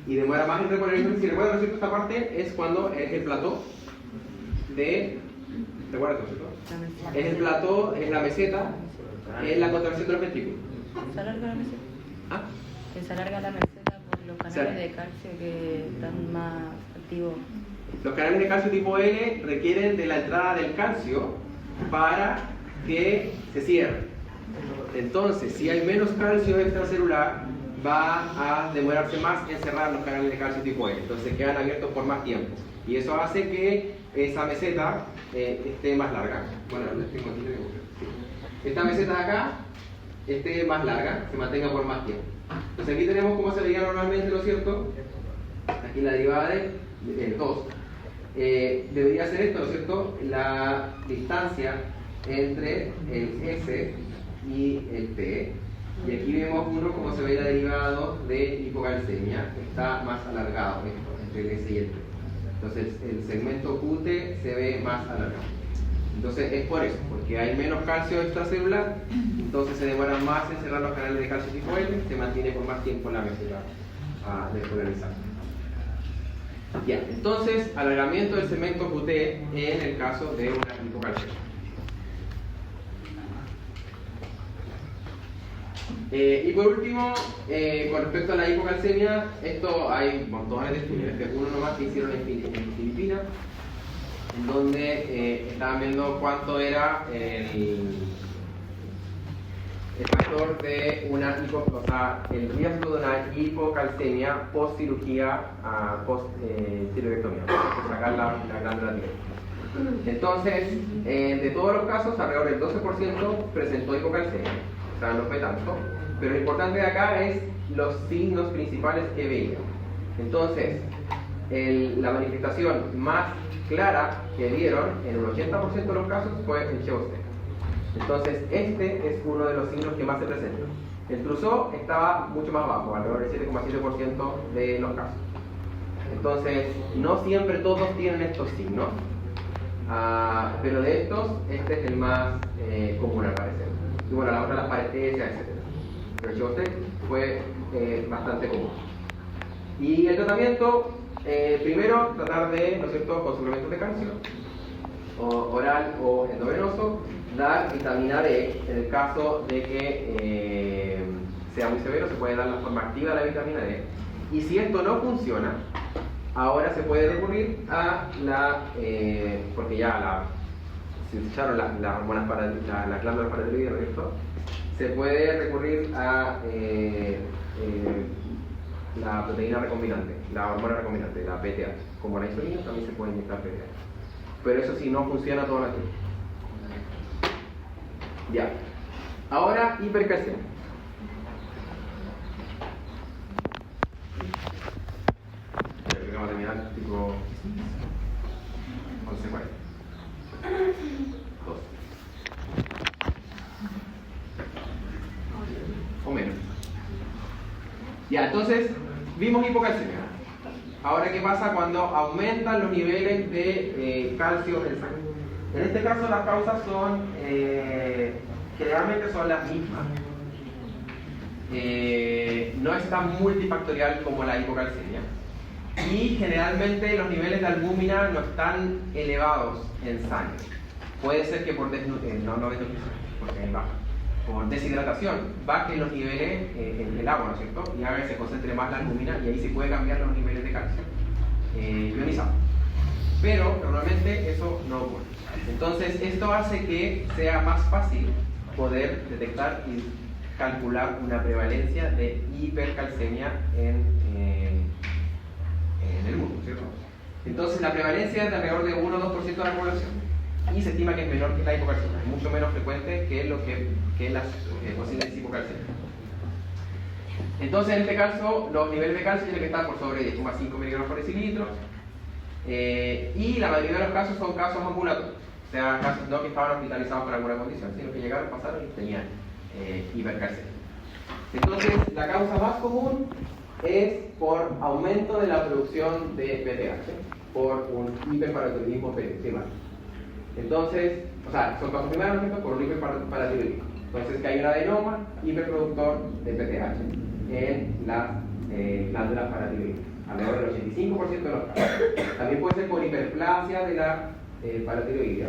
Y demora más en repolarizarse. Si recuerdan, ¿no es cierto? Esta parte es cuando es el plató de... ¿Recuerdan, no es cierto? Es el plató, es la meseta, es la contracción de los ventrículos. ¿Se alarga la meseta? ¿Ah? Que se alarga la meseta por los canales Sí. de calcio que están más activos. Los canales de calcio tipo N requieren de la entrada del calcio para que se cierren. Entonces, si hay menos calcio extracelular, va a demorarse más en cerrar los canales de calcio tipo N. Entonces quedan abiertos por más tiempo. Y eso hace que esa meseta esté más larga. Bueno, tengo aquí, esta meseta de acá esté más larga, se mantenga por más tiempo. Entonces aquí tenemos cómo se veía normalmente, ¿no es cierto? Aquí la derivada de 2. Debería ser esto, ¿no es cierto? La distancia entre el S y el T. Y aquí vemos uno como se ve la derivada de hipocalcemia, está más alargado esto, entre el S y el T. Entonces el segmento QT se ve más alargado. Entonces es por eso, porque hay menos calcio extracelular, entonces se demora más en cerrar los canales de calcio tipo L, se mantiene por más tiempo la meseta despolarizada. Ya, entonces alargamiento del segmento QT en el caso de una hipocalcemia. Y por último, con respecto a la hipocalcemia, esto hay montones de estudios. Este es uno nomás que hicieron en Filipinas, en donde estaban viendo cuánto era el factor de una el riesgo de una hipocalcemia post cirugía, post tiroidectomía, por sacar la glándula tiroides. Entonces, de todos los casos, alrededor del 12% presentó hipocalcemia, o sea, no fue tanto, pero lo importante de acá es los signos principales que veían. Entonces, la manifestación más clara que dieron en un 80% de los casos fue el Chevostek. Entonces, este es uno de los signos que más se presentan. El Trousseau estaba mucho más bajo, alrededor del 7,7% de los casos. Entonces, no siempre todos tienen estos signos, pero de estos, este es el más común al parecer. Y bueno, la otra, las parestesias, etc. Pero el Chevostek fue bastante común. Y el tratamiento, primero, tratar de, ¿no es cierto?, con suplementos de calcio, oral o endovenoso, dar vitamina D en el caso de que sea muy severo, se puede dar la forma activa de la vitamina D. Y si esto no funciona, ahora se puede recurrir a porque ya se echaron las hormonas para las glándulas paratiroideas, ¿no es cierto? Se puede recurrir a la proteína recombinante, la hormona recombinante, la PTH. Como la insulina también se puede inyectar PTH. Pero eso sí, no funciona todo el tiempo. Ya. Ahora, hipercalcemia. Creo que vamos a terminar tipo 11:40. 12. O menos. Ya, entonces, vimos hipocalcemia. Ahora, ¿qué pasa cuando aumentan los niveles de calcio en sangre? En este caso, las causas son, generalmente son las mismas. No es tan multifactorial como la hipocalcemia. Y generalmente los niveles de albúmina no están elevados en sangre. Puede ser que por por deshidratación bajen los niveles en el agua, ¿no es cierto? Y haga que se concentre más la albúmina y ahí se puede cambiar los niveles de calcio ionizado. Pero normalmente eso no ocurre. Entonces esto hace que sea más fácil poder detectar y calcular una prevalencia de hipercalcemia en el mundo, ¿cierto? Entonces la prevalencia es de alrededor de 1 o 2% de la población y se estima que es menor que la hipocalcemia, es mucho menos frecuente que las posibles hipocalcemias. Entonces en este caso los niveles de calcio tienen que estar por sobre 10,5 miligramos por decilitro y la mayoría de los casos son casos ambulatorios, o sea, casos no que estaban hospitalizados por alguna condición, sino que llegaron, pasaron y tenían hipercalcemia. Entonces la causa más común es por aumento de la producción de PTH por un hiperparatiroidismo primario. Entonces, o sea, son casos primarios por un hiperparatiroidismo. Entonces, que hay un adenoma hiperproductor de PTH en las glándulas paratiroideas, alrededor del 85% de los casos. También puede ser por hiperplasia de la paratiroidea,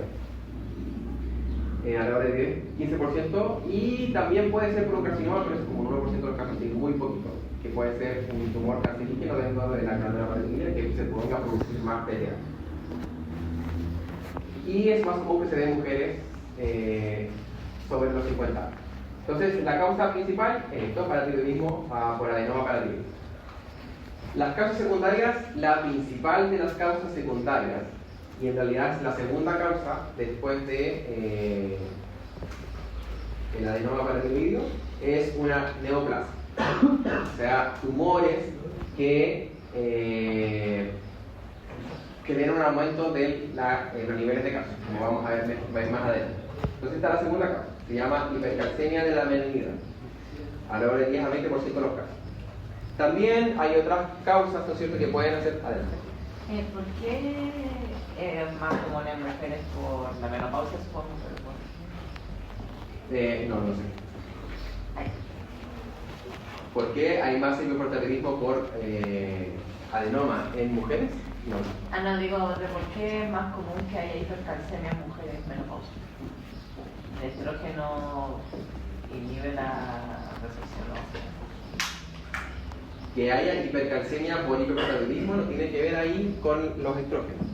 alrededor del 15%, y también puede ser por un carcinoma, pero es como un 1% de los casos, así muy poquito, que puede ser un tumor cancerígeno dentro de la glándula paratiroidea que se ponga a producir más PTH. Y es más común que se dé en mujeres sobre los 50 años. Entonces, la causa principal es esto, paratiroidismo por adenoma paratiroideo. Las causas secundarias, la principal de las causas secundarias, y en realidad es la segunda causa después de el adenoma paratiroideo, es una neoplasia. O sea, tumores que tienen un aumento de los niveles de calcio, como vamos a ver más adelante. Entonces está la segunda causa, se llama hipercalcemia de la meninidad, alrededor del 10 a 20% de los casos. También hay otras causas, ¿no es cierto?, que pueden hacer adelante. ¿Por qué es más común en mujeres por la menopausia, supongo? No sé. ¿Por qué hay más hiperparatiroidismo por adenoma en mujeres? No. No, digo, de por qué es más común que haya hipercalcemia en mujeres menopáusicas. El estrógeno inhibe la resorción ósea. Que haya hipercalcemia por hiperparatiroidismo no tiene que ver ahí con los estrógenos.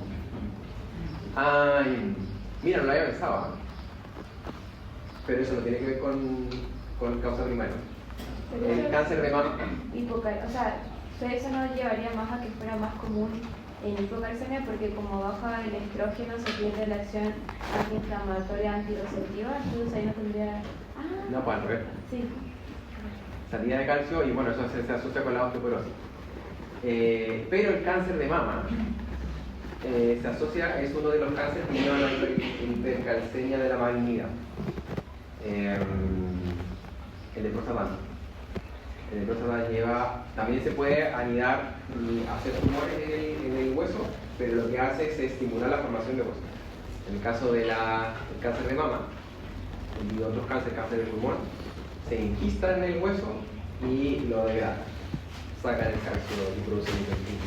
Ay, mira, no lo había pensado, ¿eh? Pero eso no tiene que ver con causa primaria. El cáncer de mama. O sea, eso nos llevaría más a que fuera más común en hipocalcemia porque como baja el estrógeno se pierde la acción antiinflamatoria antireceptiva, entonces ahí no tendría... No, pues al revés. Sí. Salida de calcio y bueno, eso se asocia con la osteoporosis. Pero el cáncer de mama se asocia, es uno de los cánceres que llevan a la hipercalcemia de la malignidad. El de próstata. El de próstata lleva, también se puede anidar y hacer tumores en el hueso, pero lo que hace es estimular la formación de hueso. En el caso del cáncer de mama y otros cáncer de pulmón, se enquistan en el hueso y lo degradan, sacan el calcio y producen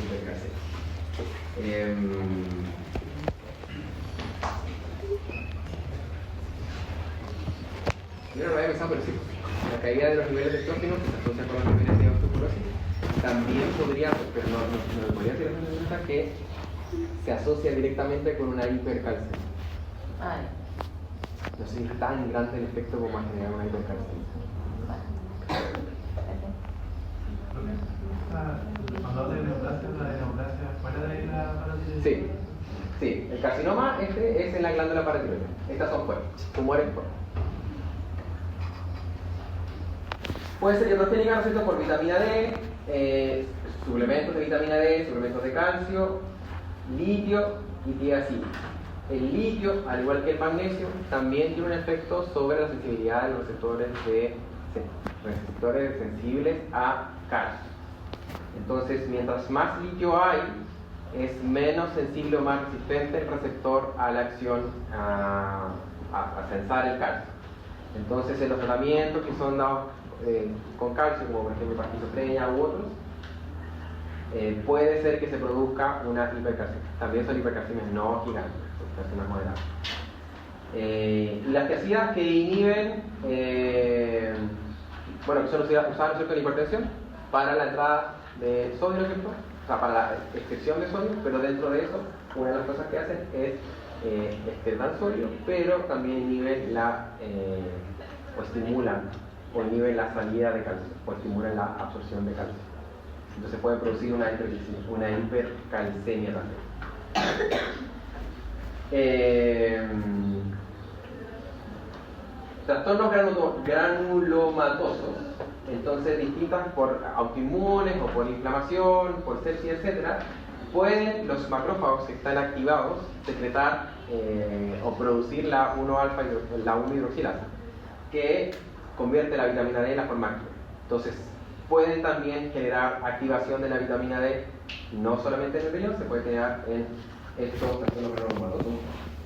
hipercalcemia. Yo no lo había pensado, pero sí. La caída de los niveles de estrógeno que se asocia con los niveles de osteoporosis también podría, pero no podría ser una pregunta que se asocia directamente con una hipercalcemia. No sé si es tan grande el efecto como a generar una hipercalcemia. Cuando hablas de neoplasia, la de neoplasia fuera de la paratiroides. Sí, el carcinoma es en la glándula paratiroides. Estas son fuera, tumores fuera. Puede ser hidrogénica, ¿no es cierto?, por vitamina D, suplementos de vitamina D, suplementos de calcio, litio y tiacina. El litio, al igual que el magnesio, también tiene un efecto sobre la sensibilidad de los receptores sensibles a calcio. Entonces, mientras más litio hay, es menos sensible o más resistente el receptor a la acción a sensar el calcio. Entonces, en los tratamientos que son dados con calcio, como por ejemplo parquizofrenia u otros, puede ser que se produzca una hipercalcemia. También son hipercalcemias no gigantes, son calcemias moderadas. Y las tiacidas que inhiben, que son usadas en la hipertensión para la entrada de sodio, ¿no es cierto? O sea, para la excreción de sodio, pero dentro de eso, una de las cosas que hacen es excretar sodio, pero también inhiben o estimulan o inhiben la salida de calcio, o estimulan la absorción de calcio. Entonces puede producir una hipercalcemia también. Trastornos granulomatosos, entonces distintas por autoinmunes o por inflamación, por sepsis, etc. Pueden los macrófagos que están activados secretar o producir la 1-alfa y la 1-hidroxilasa, que convierte la vitamina D en la forma activa. Entonces pueden también generar activación de la vitamina D, no solamente en el riñón, se puede generar en estos trastornos granulomatosos,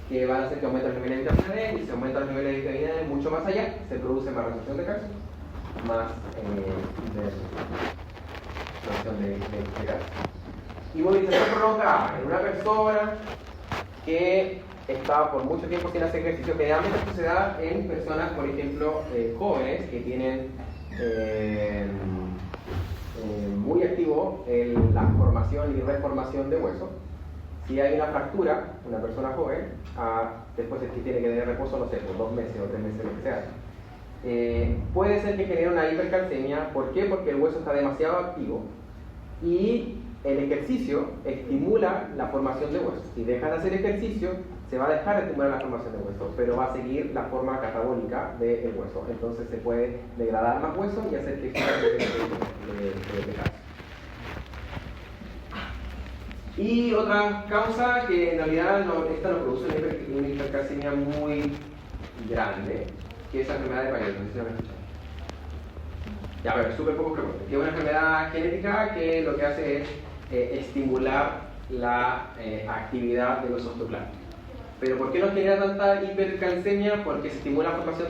que van a hacer que aumente el nivel de vitamina D, y si aumenta el nivel de vitamina D mucho más allá, se produce más resorción de calcio, más resorción de calcio. Inmovilización prolongada en una persona que está por mucho tiempo sin hacer ejercicio. Generalmente esto se da en personas, por ejemplo, jóvenes que tienen muy activo la formación y reformación de hueso. Si hay una fractura, una persona joven, después es que tiene que tener reposo, no sé, por 2 meses o 3 meses, lo que sea. Puede ser que genere una hipercalcemia. ¿Por qué? Porque el hueso está demasiado activo y el ejercicio estimula la formación de hueso. Si dejas de hacer ejercicio, se va a dejar de estimular la formación de hueso, pero va a seguir la forma catabólica del hueso. Entonces se puede degradar más hueso y hacer que de calcio. Y otra causa que en realidad esta no produce una hipercalcemia muy grande, que es la enfermedad de Paget, no sé si lo han escuchado. Ya, pero es súper poco frecuente. Que es una enfermedad genética que lo que hace es estimular la actividad de los osteoclastos. Pero ¿por qué no genera tanta hipercalcemia? Porque se estimula la formación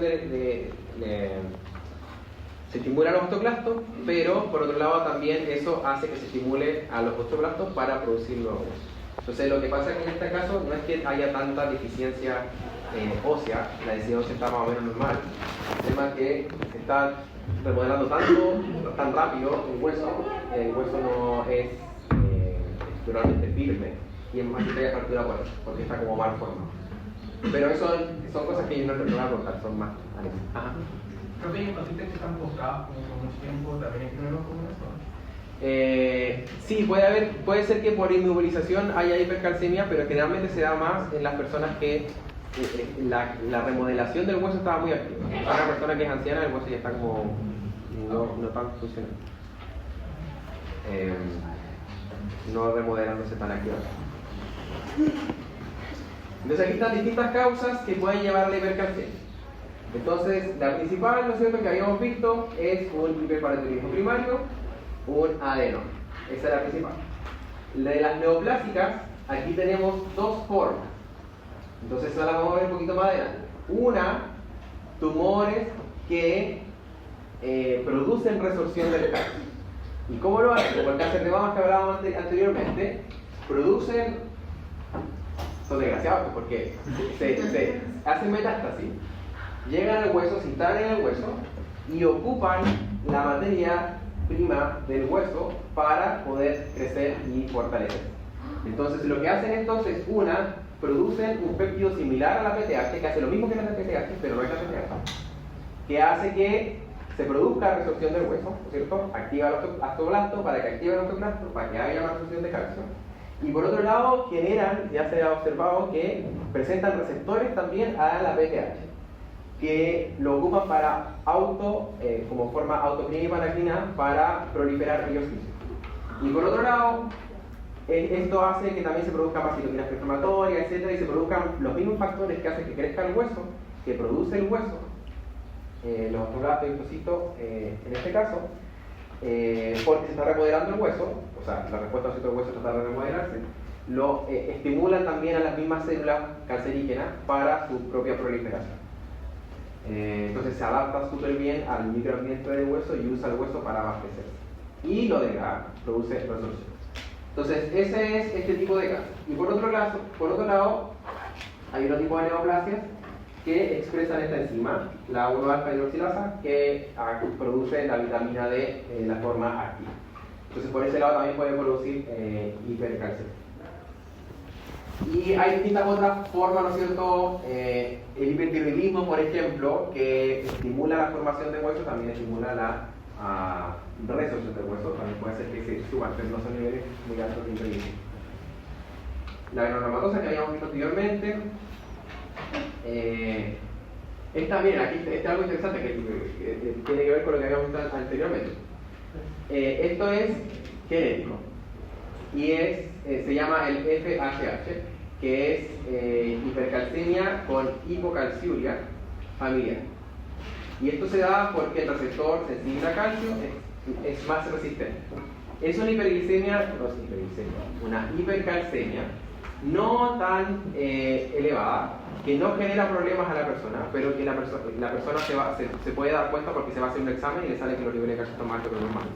se estimula los osteoclastos, pero por otro lado también eso hace que se estimule a los osteoclastos para producir nuevos huesos. Entonces lo que pasa es que en este caso no es que haya tanta deficiencia ósea, la densidad ósea está más o menos normal. El tema es que se está remodelando tan rápido el hueso no es estructuralmente firme y es más que haya fractura porque está como mal formado. Pero eso son cosas que yo no voy a contar, son más anécdotas. Creo que hay pacientes que están postrados por mucho tiempo, también hay problemas con eso. Sí, puede ser que por inmovilización haya hipercalcemia, pero generalmente se da más en las personas que la remodelación del hueso estaba muy activa. Para una persona que es anciana, el hueso ya está como no tan funcionando, no remodelándose tan activamente. Entonces aquí están distintas causas que pueden llevar a la hipercalcemia. Entonces, la principal, ¿no es cierto?, que habíamos visto es un hiperparatiroidismo primario, un adeno. Esa es la principal. La de las neoplásicas, aquí tenemos 2 formas. Entonces, esa la vamos a ver un poquito más adelante. Una, tumores que producen resorción del cáncer. ¿Y cómo lo hacen? Como el cáncer de mama que hablábamos anteriormente, son desgraciados porque se hacen metástasis llegan al hueso, se instalan en el hueso y ocupan la materia prima del hueso para poder crecer y fortalecer. Entonces lo que hacen estos es, producen un péptido similar a la PTH, que hace lo mismo que la PTH, pero no es la PTH, que hace que se produzca resorción del hueso, ¿no es cierto? Activa el osteoblasto para que active el osteoblasto, para que haya más resorción de calcio. Y por otro lado, generan, ya se ha observado que presentan receptores también a la PTH, que lo ocupan para como forma autoclina y panaclina para proliferar ríos físicos. Y por otro lado, esto hace que también se produzca más citoquinas preinflamatorias, etc., y se produzcan los mismos factores que hacen que crezca el hueso, que produce el hueso, los osteoblastos y leucocitos en este caso, porque se está remodelando el hueso, o sea, la respuesta del hueso trata de remodelarse, lo estimulan también a las mismas células cancerígenas para su propia proliferación. Entonces se adapta súper bien al microambiente del hueso y usa el hueso para abastecerse. Y lo degrada, produce resorción. Entonces ese es este tipo de cáncer. Y por otro lado hay otro tipo de neoplasias que expresan esta enzima, la 1-alfa hidroxilasa, que produce la vitamina D en la forma activa. Entonces por ese lado también puede producir hipercalcemia. Y hay distintas otras formas, ¿no es cierto? El hipertiroidismo, por ejemplo, que estimula la formación de hueso, también estimula la resorción del hueso, también puede ser que se suban, pero no son niveles muy altos de hipertiroidismo. La granulomatosa que habíamos visto anteriormente. También, aquí es algo interesante que tiene que ver con lo que habíamos visto anteriormente. Esto es genético y se llama el FHH, que es hipercalcemia con hipocalciuria familiar. Y esto se da porque el receptor sensible a calcio es más resistente. Es una una hipercalcemia no tan elevada, que no genera problemas a la persona, pero que la persona se puede dar cuenta porque se va a hacer un examen y le sale que los niveles de calcio están más altos que lo normal.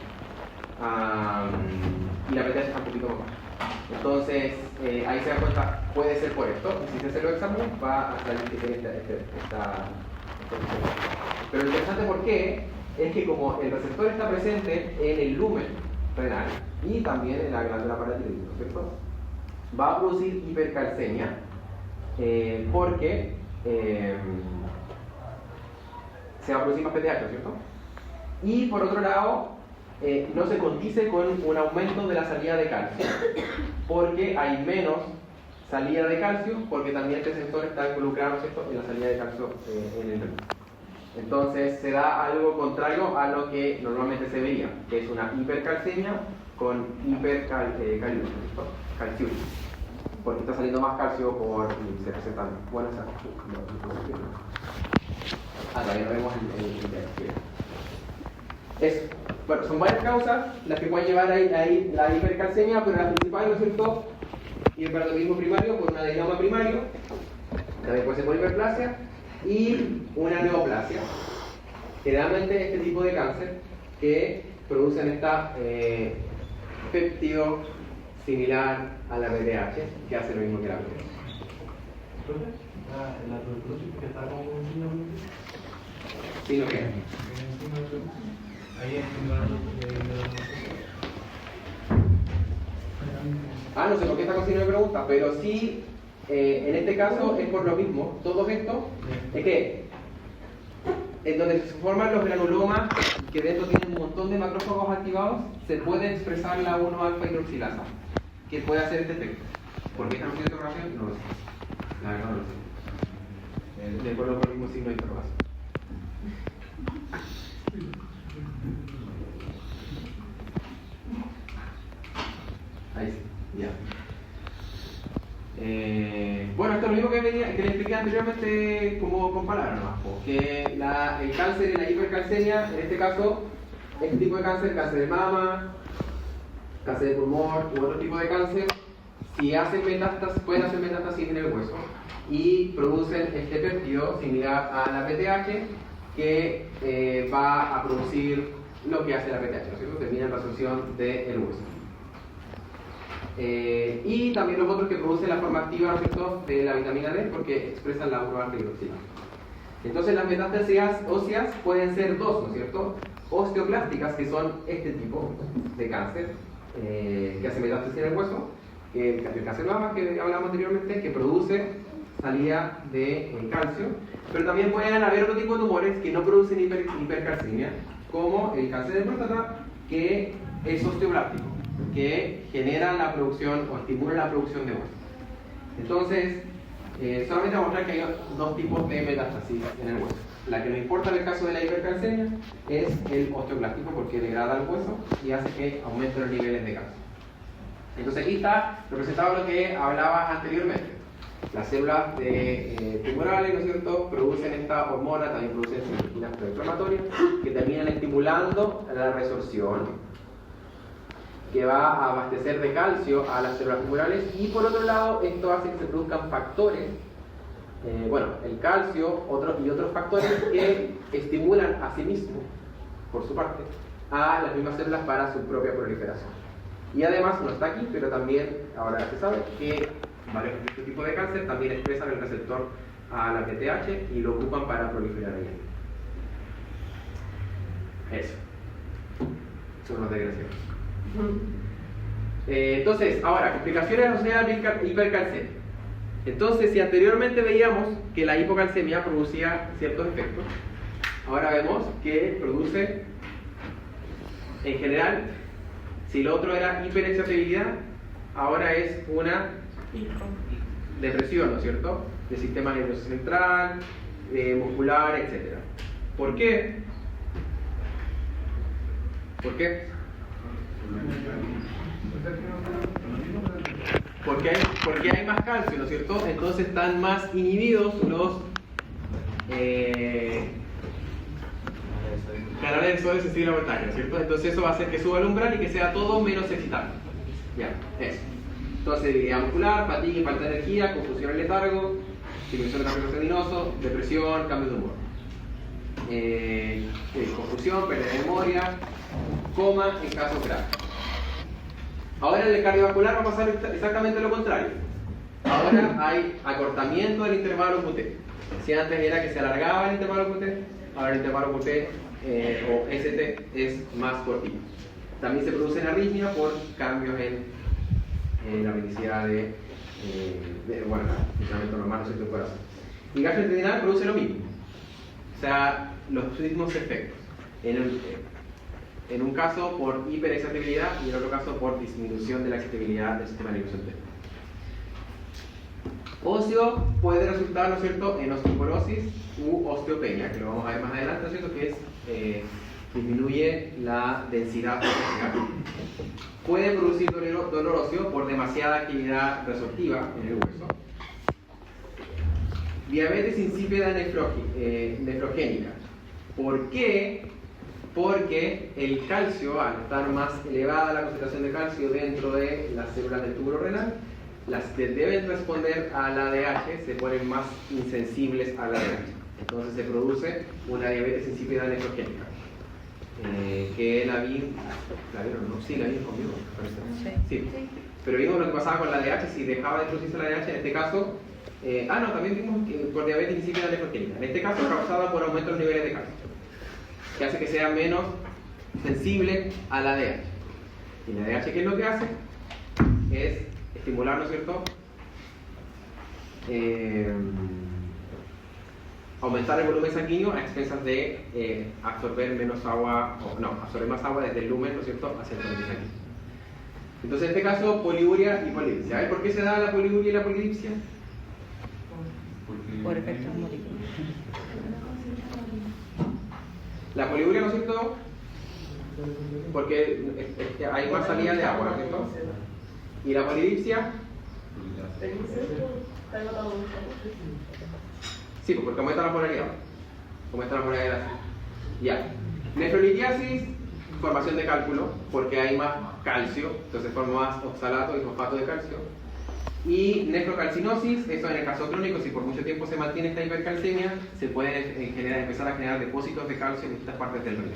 Y la PTH está un poquito más baja. Entonces, ahí se da cuenta, puede ser por esto, y si se hace los exámenes va a salir que tiene esta. Pero lo interesante por qué es que como el receptor está presente en el lumen renal y también en la glándula paratiroidea, ¿cierto? Va a producir hipercalcemia porque se va a producir más PTH, ¿cierto? Y por otro lado, no se condice con un aumento de la salida de calcio, porque hay menos salida de calcio, porque también este sensor está involucrado, ¿cierto?, en la salida de calcio en el riñón. Entonces se da algo contrario a lo que normalmente se vería, que es una hipercalcemia con hipercalciuria, porque está saliendo más calcio y se presentan buenas todavía no vemos bueno, son varias causas las que pueden llevar ahí la hipercalcemia, pero la principal, ¿no es cierto?, hipertiroidismo primario por un adenoma primario, también puede ser por hiperplasia, y una neoplasia. Generalmente este tipo de cáncer que producen esta péptido similar a la PTH, que hace lo mismo que la PTH. ¿La tuberculosis que está como un signo? ¿Sí, no qué? Ahí es no sé por qué está con signo de pregunta, pero sí, en este caso es por lo mismo. Todo esto es que en donde se forman los granulomas, que dentro tienen un montón de macrófagos activados, se puede expresar la 1-alfa hidroxilasa, que puede hacer este efecto. ¿Por qué estamos haciendo interrogación? No lo sé. La verdad no lo sé. Le coloco el mismo signo de interrogación. Ahí sí, ya. Bueno, esto es lo mismo que le expliqué anteriormente como con palabras nomás, que el cáncer y la hipercalcemia, en este caso, este tipo de cáncer de mama, cáncer de pulmón u otro tipo de cáncer, si hacen metástasis, pueden hacer metástasis en el hueso y producen este péptido similar a la PTH que va a producir lo que hace la PTH, ¿no es cierto? Termina en la absorción del hueso. Y también los otros que producen la forma activa, ¿no es cierto?, de la vitamina D porque expresan la 1-alfa hidroxilasa. Entonces las metástasis óseas pueden ser dos, ¿no es cierto? Osteoplásticas, que son este tipo de cáncer, que hace metástasis en el hueso, el cáncer de mama que hablamos anteriormente, que produce salida de calcio, pero también pueden haber otro tipo de tumores que no producen hipercalcemia, como el cáncer de próstata, que es osteoblástico, que genera la producción o estimula la producción de hueso. Entonces, solamente vamos a mostrar que hay dos tipos de metástasis en el hueso. La que nos importa en el caso de la hipercalcemia es el osteoblástico, porque degrada el hueso y hace que aumenten los niveles de calcio. Entonces aquí está representado lo que hablaba anteriormente. Las células tumorales, ¿no es cierto?, producen esta hormona, también producen citoquinas proinflamatorias que terminan estimulando la resorción, que va a abastecer de calcio a las células tumorales, y por otro lado esto hace que se produzcan factores, el calcio y otros factores que estimulan a sí mismo, por su parte, a las mismas células para su propia proliferación. Y además, no está aquí, pero también ahora se sabe que varios de este tipo de cáncer también expresan el receptor a la PTH y lo ocupan para proliferar ahí. Eso. Son los desgraciados. Entonces, ahora, complicaciones asociadas a hipercalcemia. Entonces, si anteriormente veíamos que la hipocalcemia producía ciertos efectos, ahora vemos que produce, en general, si lo otro era hiperexcitabilidad, ahora es una depresión, ¿no es cierto?, del sistema nervioso central, muscular, etc. ¿Por qué? ¿Por qué? Porque hay más calcio, ¿no es cierto? Entonces están más inhibidos los canales de sodio sensible a voltaje, ¿no es cierto? Entonces eso va a hacer que suba el umbral y que sea todo menos excitable. Ya, eso. Entonces, debilidad muscular, fatiga y falta de energía, confusión y letargo, disminución de cambio tendinoso, depresión, cambio de humor. Confusión, pérdida de memoria, coma en caso grave. Ahora en el cardiovascular va a pasar exactamente lo contrario. Ahora hay acortamiento del intervalo QT. Si antes era que se alargaba el intervalo QT, ahora el intervalo QT o ST es más cortito. También se producen arritmias por cambios en la velocidad funcionamiento normal del corazón. Y gastrointestinal produce lo mismo. O sea, los mismos efectos. En un caso por hiperexcitabilidad y en otro caso por disminución de la excitabilidad del sistema nervioso entero. Óseo puede resultar, ¿no es cierto?, en osteoporosis u osteopenia, que lo vamos a ver más adelante, ¿no es cierto?, que es disminuye la densidad ósea. Puede producir dolor óseo por demasiada actividad resortiva en el hueso. Diabetes insípida nefrogénica. ¿Por qué? Porque el calcio, al estar más elevada la concentración de calcio dentro de las células del túbulo renal, las que deben responder a la ADH se ponen más insensibles a la ADH. Entonces se produce una diabetes insípida nefrogénica. Que la vieron, ¿no? Sí, la vieron conmigo, parece. Sí. Pero vimos lo que pasaba con la ADH, si dejaba de producirse la ADH, en este caso, también vimos que por diabetes insípida nefrogénica. En este caso, causada por aumento de los niveles de calcio, que hace que sea menos sensible a la ADH. Y la ADH, ¿qué es lo que hace? Es estimular, ¿no es cierto?, aumentar el volumen sanguíneo a expensas de absorber absorber más agua desde el lumen, ¿no es cierto?, hacia el torrente sanguíneo. Entonces, en este caso, poliuria y polidipsia. ¿Sabes por qué se da la poliuria y la polidipsia? Por efectos hemolíticos. La poliuria, ¿no es cierto?, porque hay más salida de agua, ¿no es cierto? Y la polidipsia, sí, porque aumenta la polaridad. Aumenta la polaridad de la célula. Ya. Nefrolitiasis, formación de cálculo, porque hay más calcio, entonces forma más oxalato y fosfato de calcio. Y nefrocalcinosis, eso en el caso crónico, si por mucho tiempo se mantiene esta hipercalcemia, se pueden empezar a generar depósitos de calcio en distintas partes del riñón,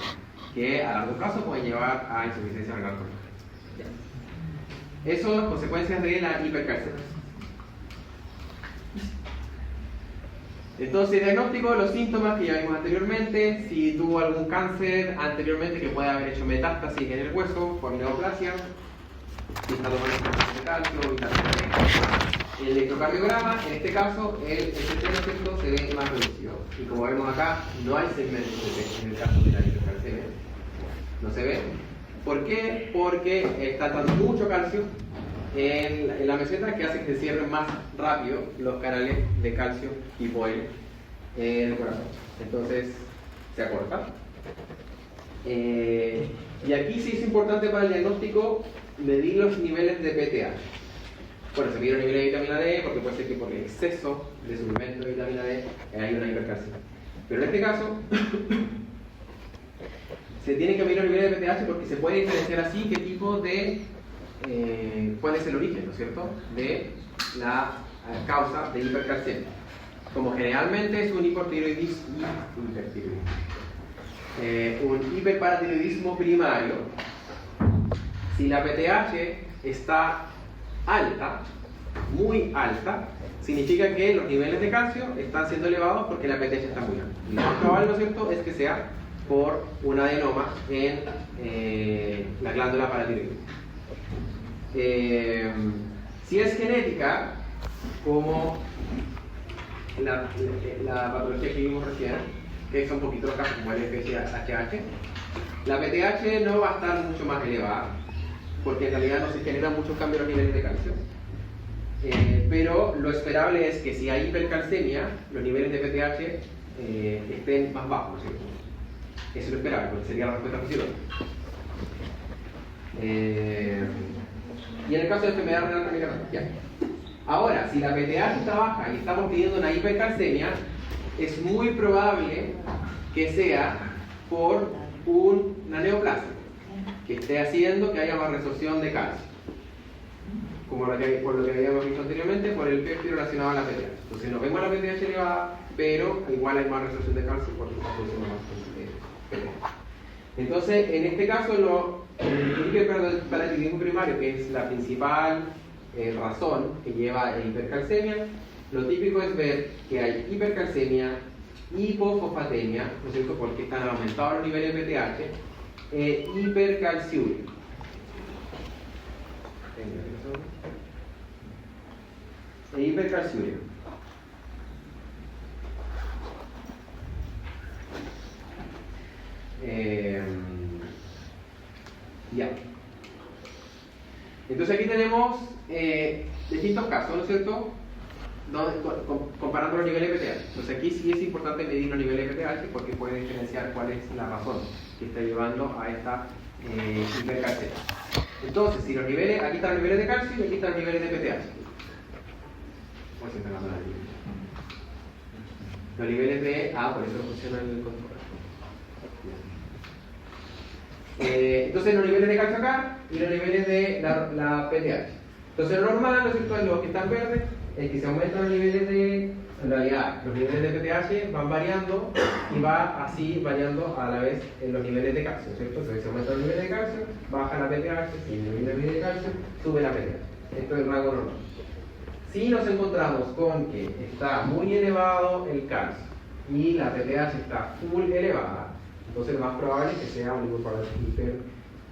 que a largo plazo pueden llevar a insuficiencia renal crónica. Eso es consecuencias de la hipercalcemia. Entonces, diagnóstico de los síntomas que ya vimos anteriormente, si tuvo algún cáncer anteriormente que puede haber hecho metástasis en el hueso por neoplasia, si está tomando de calcio, vitamina D. El electrocardiograma, en este caso, el ST se ve más reducido. Y como vemos acá, no hay segmento ST en el caso de la hipercalcemia. No se ve. ¿Por qué? Porque está dando mucho calcio en la meseta que hace que se cierren más rápido los canales de calcio tipo L en el corazón. Entonces se acorta. Y aquí sí es importante para el diagnóstico medir los niveles de PTH. Bueno, se mide los niveles de vitamina D porque puede ser que por el exceso de suplemento de vitamina D hay una hipercalcemia. Pero en este caso se tienen que medir los niveles de PTH porque se puede diferenciar así qué tipo de cuál es el origen, ¿no es cierto?, de la causa de hipercalcemia. Como generalmente es un hipertiroidismo, un hiperparatiroidismo primario, si la PTH está alta, muy alta, significa que los niveles de calcio están siendo elevados porque la PTH está muy alta. Lo más probable, ¿no es cierto?, es que sea por un adenoma en la glándula paratiroides. Si es genética, como la patología que vimos recién, que son un poquito los casos como el FSHH, la PTH no va a estar mucho más elevada, porque en realidad no se generan muchos cambios en los niveles de calcio. Pero lo esperable es que si hay hipercalcemia, los niveles de PTH estén más bajos, ¿no es cierto? Eso es lo esperable, porque sería la respuesta fisiológica. Y en el caso de enfermedad renal crónica, ya. Ahora, si la PTH está baja y estamos pidiendo una hipercalcemia, es muy probable que sea por una neoplasia que esté haciendo que haya más resorción de calcio, como por lo que habíamos visto anteriormente, por el péptido relacionado a la PTH. Entonces nos vemos la PTH elevada, pero igual hay más resorción de calcio porque está produciendo más PTH. Entonces, en este caso, el hiperparatiroidismo primario, que es la principal razón que lleva a hipercalcemia, lo típico es ver que hay hipercalcemia, hipofosfatemia, ¿no es cierto?, porque están aumentados los niveles de PTH, hipercalciuria. Hipercalciuria. Ya. Entonces aquí tenemos distintos casos, ¿no es cierto?, comparando los niveles de PTH. Entonces aquí sí es importante medir los niveles de PTH porque puede diferenciar cuál es la razón que está llevando a esta hipercalcemia. Entonces, si los niveles, aquí están los niveles de calcio y aquí están los niveles de PTH. Los niveles de por eso funciona el control. Entonces los niveles de calcio acá y los niveles de la PTH. Entonces lo normal, ¿no es cierto?, los que están verdes, es que se aumentan los niveles de, en realidad, los niveles de PTH van variando y va así variando a la vez en los niveles de calcio, ¿cierto? Entonces se aumentan los niveles de calcio, baja la PTH, si disminuye el nivel de calcio, sube la PTH. Esto es el rango normal. Si nos encontramos con que está muy elevado el calcio y la PTH está full elevada, entonces lo más probable es que sea un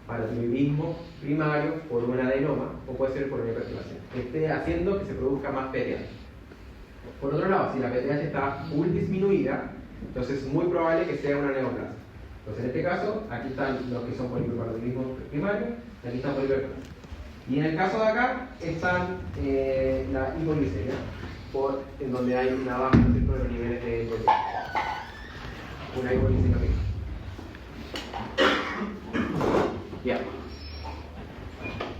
hiperparatiroidismo primario por un adenoma o puede ser por una hiperplasia, que esté haciendo que se produzca más PTH. Por otro lado, si la PTH está full disminuida, entonces es muy probable que sea una neoplasia. Entonces en este caso, aquí están los que son por hiperparatiroidismo primario, aquí están por hiperplasia. Y en el caso de acá están la hipoglicemia, en donde hay una baja de los niveles de proteína. Una hipoglicemia pequeña. Ya.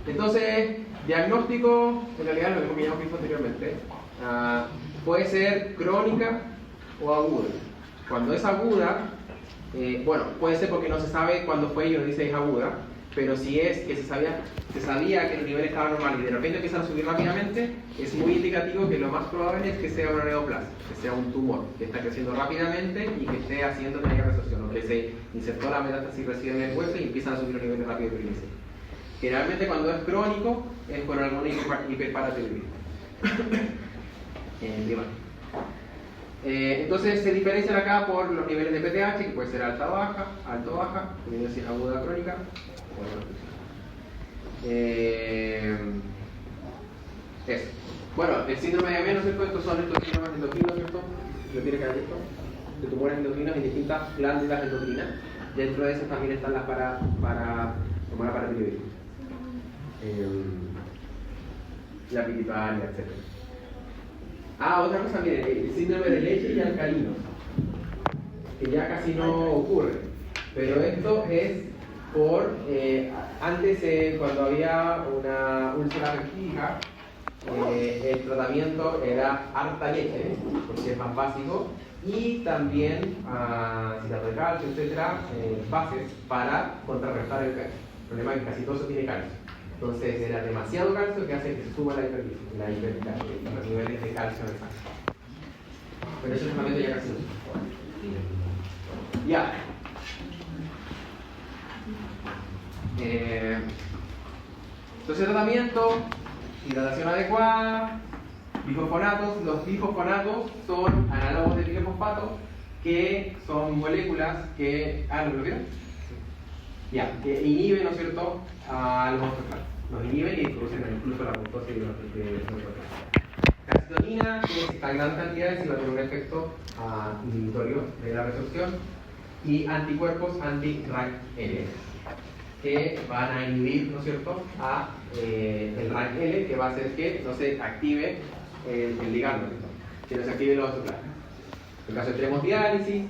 Entonces, diagnóstico, en realidad lo mismo que ya hemos visto anteriormente, puede ser crónica o aguda. Cuando es aguda, bueno, puede ser porque no se sabe cuándo fue y uno dice es aguda, pero si es que se sabía que los niveles estaban normales y de repente empiezan a subir rápidamente, es muy indicativo que lo más probable es que sea una neoplasia, que sea un tumor que está creciendo rápidamente y que esté haciendo que haya resorción, o que se insertó la metástasis recién en el hueso y empiezan a subir los niveles rápidos de triglicéridos. Generalmente cuando es crónico es por algún hiperparatiroidismo. Entonces se diferencian acá por los niveles de PTH, que puede ser alta o baja, alto o baja, si es aguda crónica. Eso. Bueno, el síndrome de Diabetes, ¿no es cierto? Estos son estos síndromes endocrinos, ¿cierto? Lo tiene que haber visto. De tumores endocrinos en distintas glándulas endocrinas. Dentro de esas también están las como la paratiroidea. La pituitaria, etc. Otra cosa, miren, el síndrome de leche y alcalino, que ya casi no ocurre, pero esto es por, antes cuando había una úlcera péptica, el tratamiento era harta leche, porque es más básico, y también citrato de calcio, etcétera, bases para contrarrestar el calcio. El problema es que casi todo eso tiene calcio. Entonces era demasiado calcio que hace que se suba la hipercalcio, los niveles de calcio en el sangre. Pero ese tratamiento ya casi no se usa. Ya. Entonces tratamiento, hidratación adecuada, bifosfonatos. Los bifosfonatos son análogos de bifosfato, que son moléculas que... ¿lo vieron? Ya, que inhiben, ¿no es cierto?, a los monstruos. Los inhiben y producen incluso la apoptosis de los calcitonina, que es en gran cantidad y va a tener un efecto inhibitorio de la resorción. Y anticuerpos anti-RANKL, que van a inhibir, ¿no es cierto?, a el RANKL, que va a hacer que no se active el ligando, ¿cierto?, que no se active los vasoculares. En caso de hemodiálisis,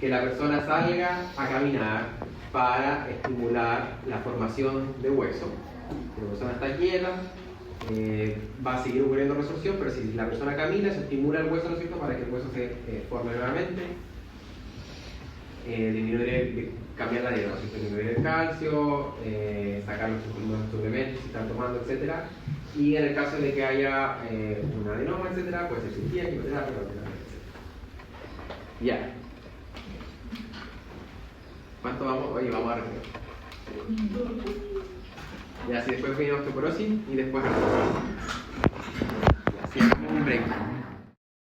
que la persona salga a caminar para estimular la formación de hueso. Si la persona está quieta, va a seguir ocurriendo resorción, pero si la persona camina, se estimula el hueso, ¿no es cierto?, para que el hueso se forme nuevamente. Cambiar la dieta, disminuir el calcio, sacar los suplementos si están tomando, etc. Y en el caso de que haya un adenoma, etc., puede ser cirugía, quimioterapia, etc. Ya. ¿Cuánto vamos? Oye, vamos a repetir. Ya, si después viene osteoporosis y después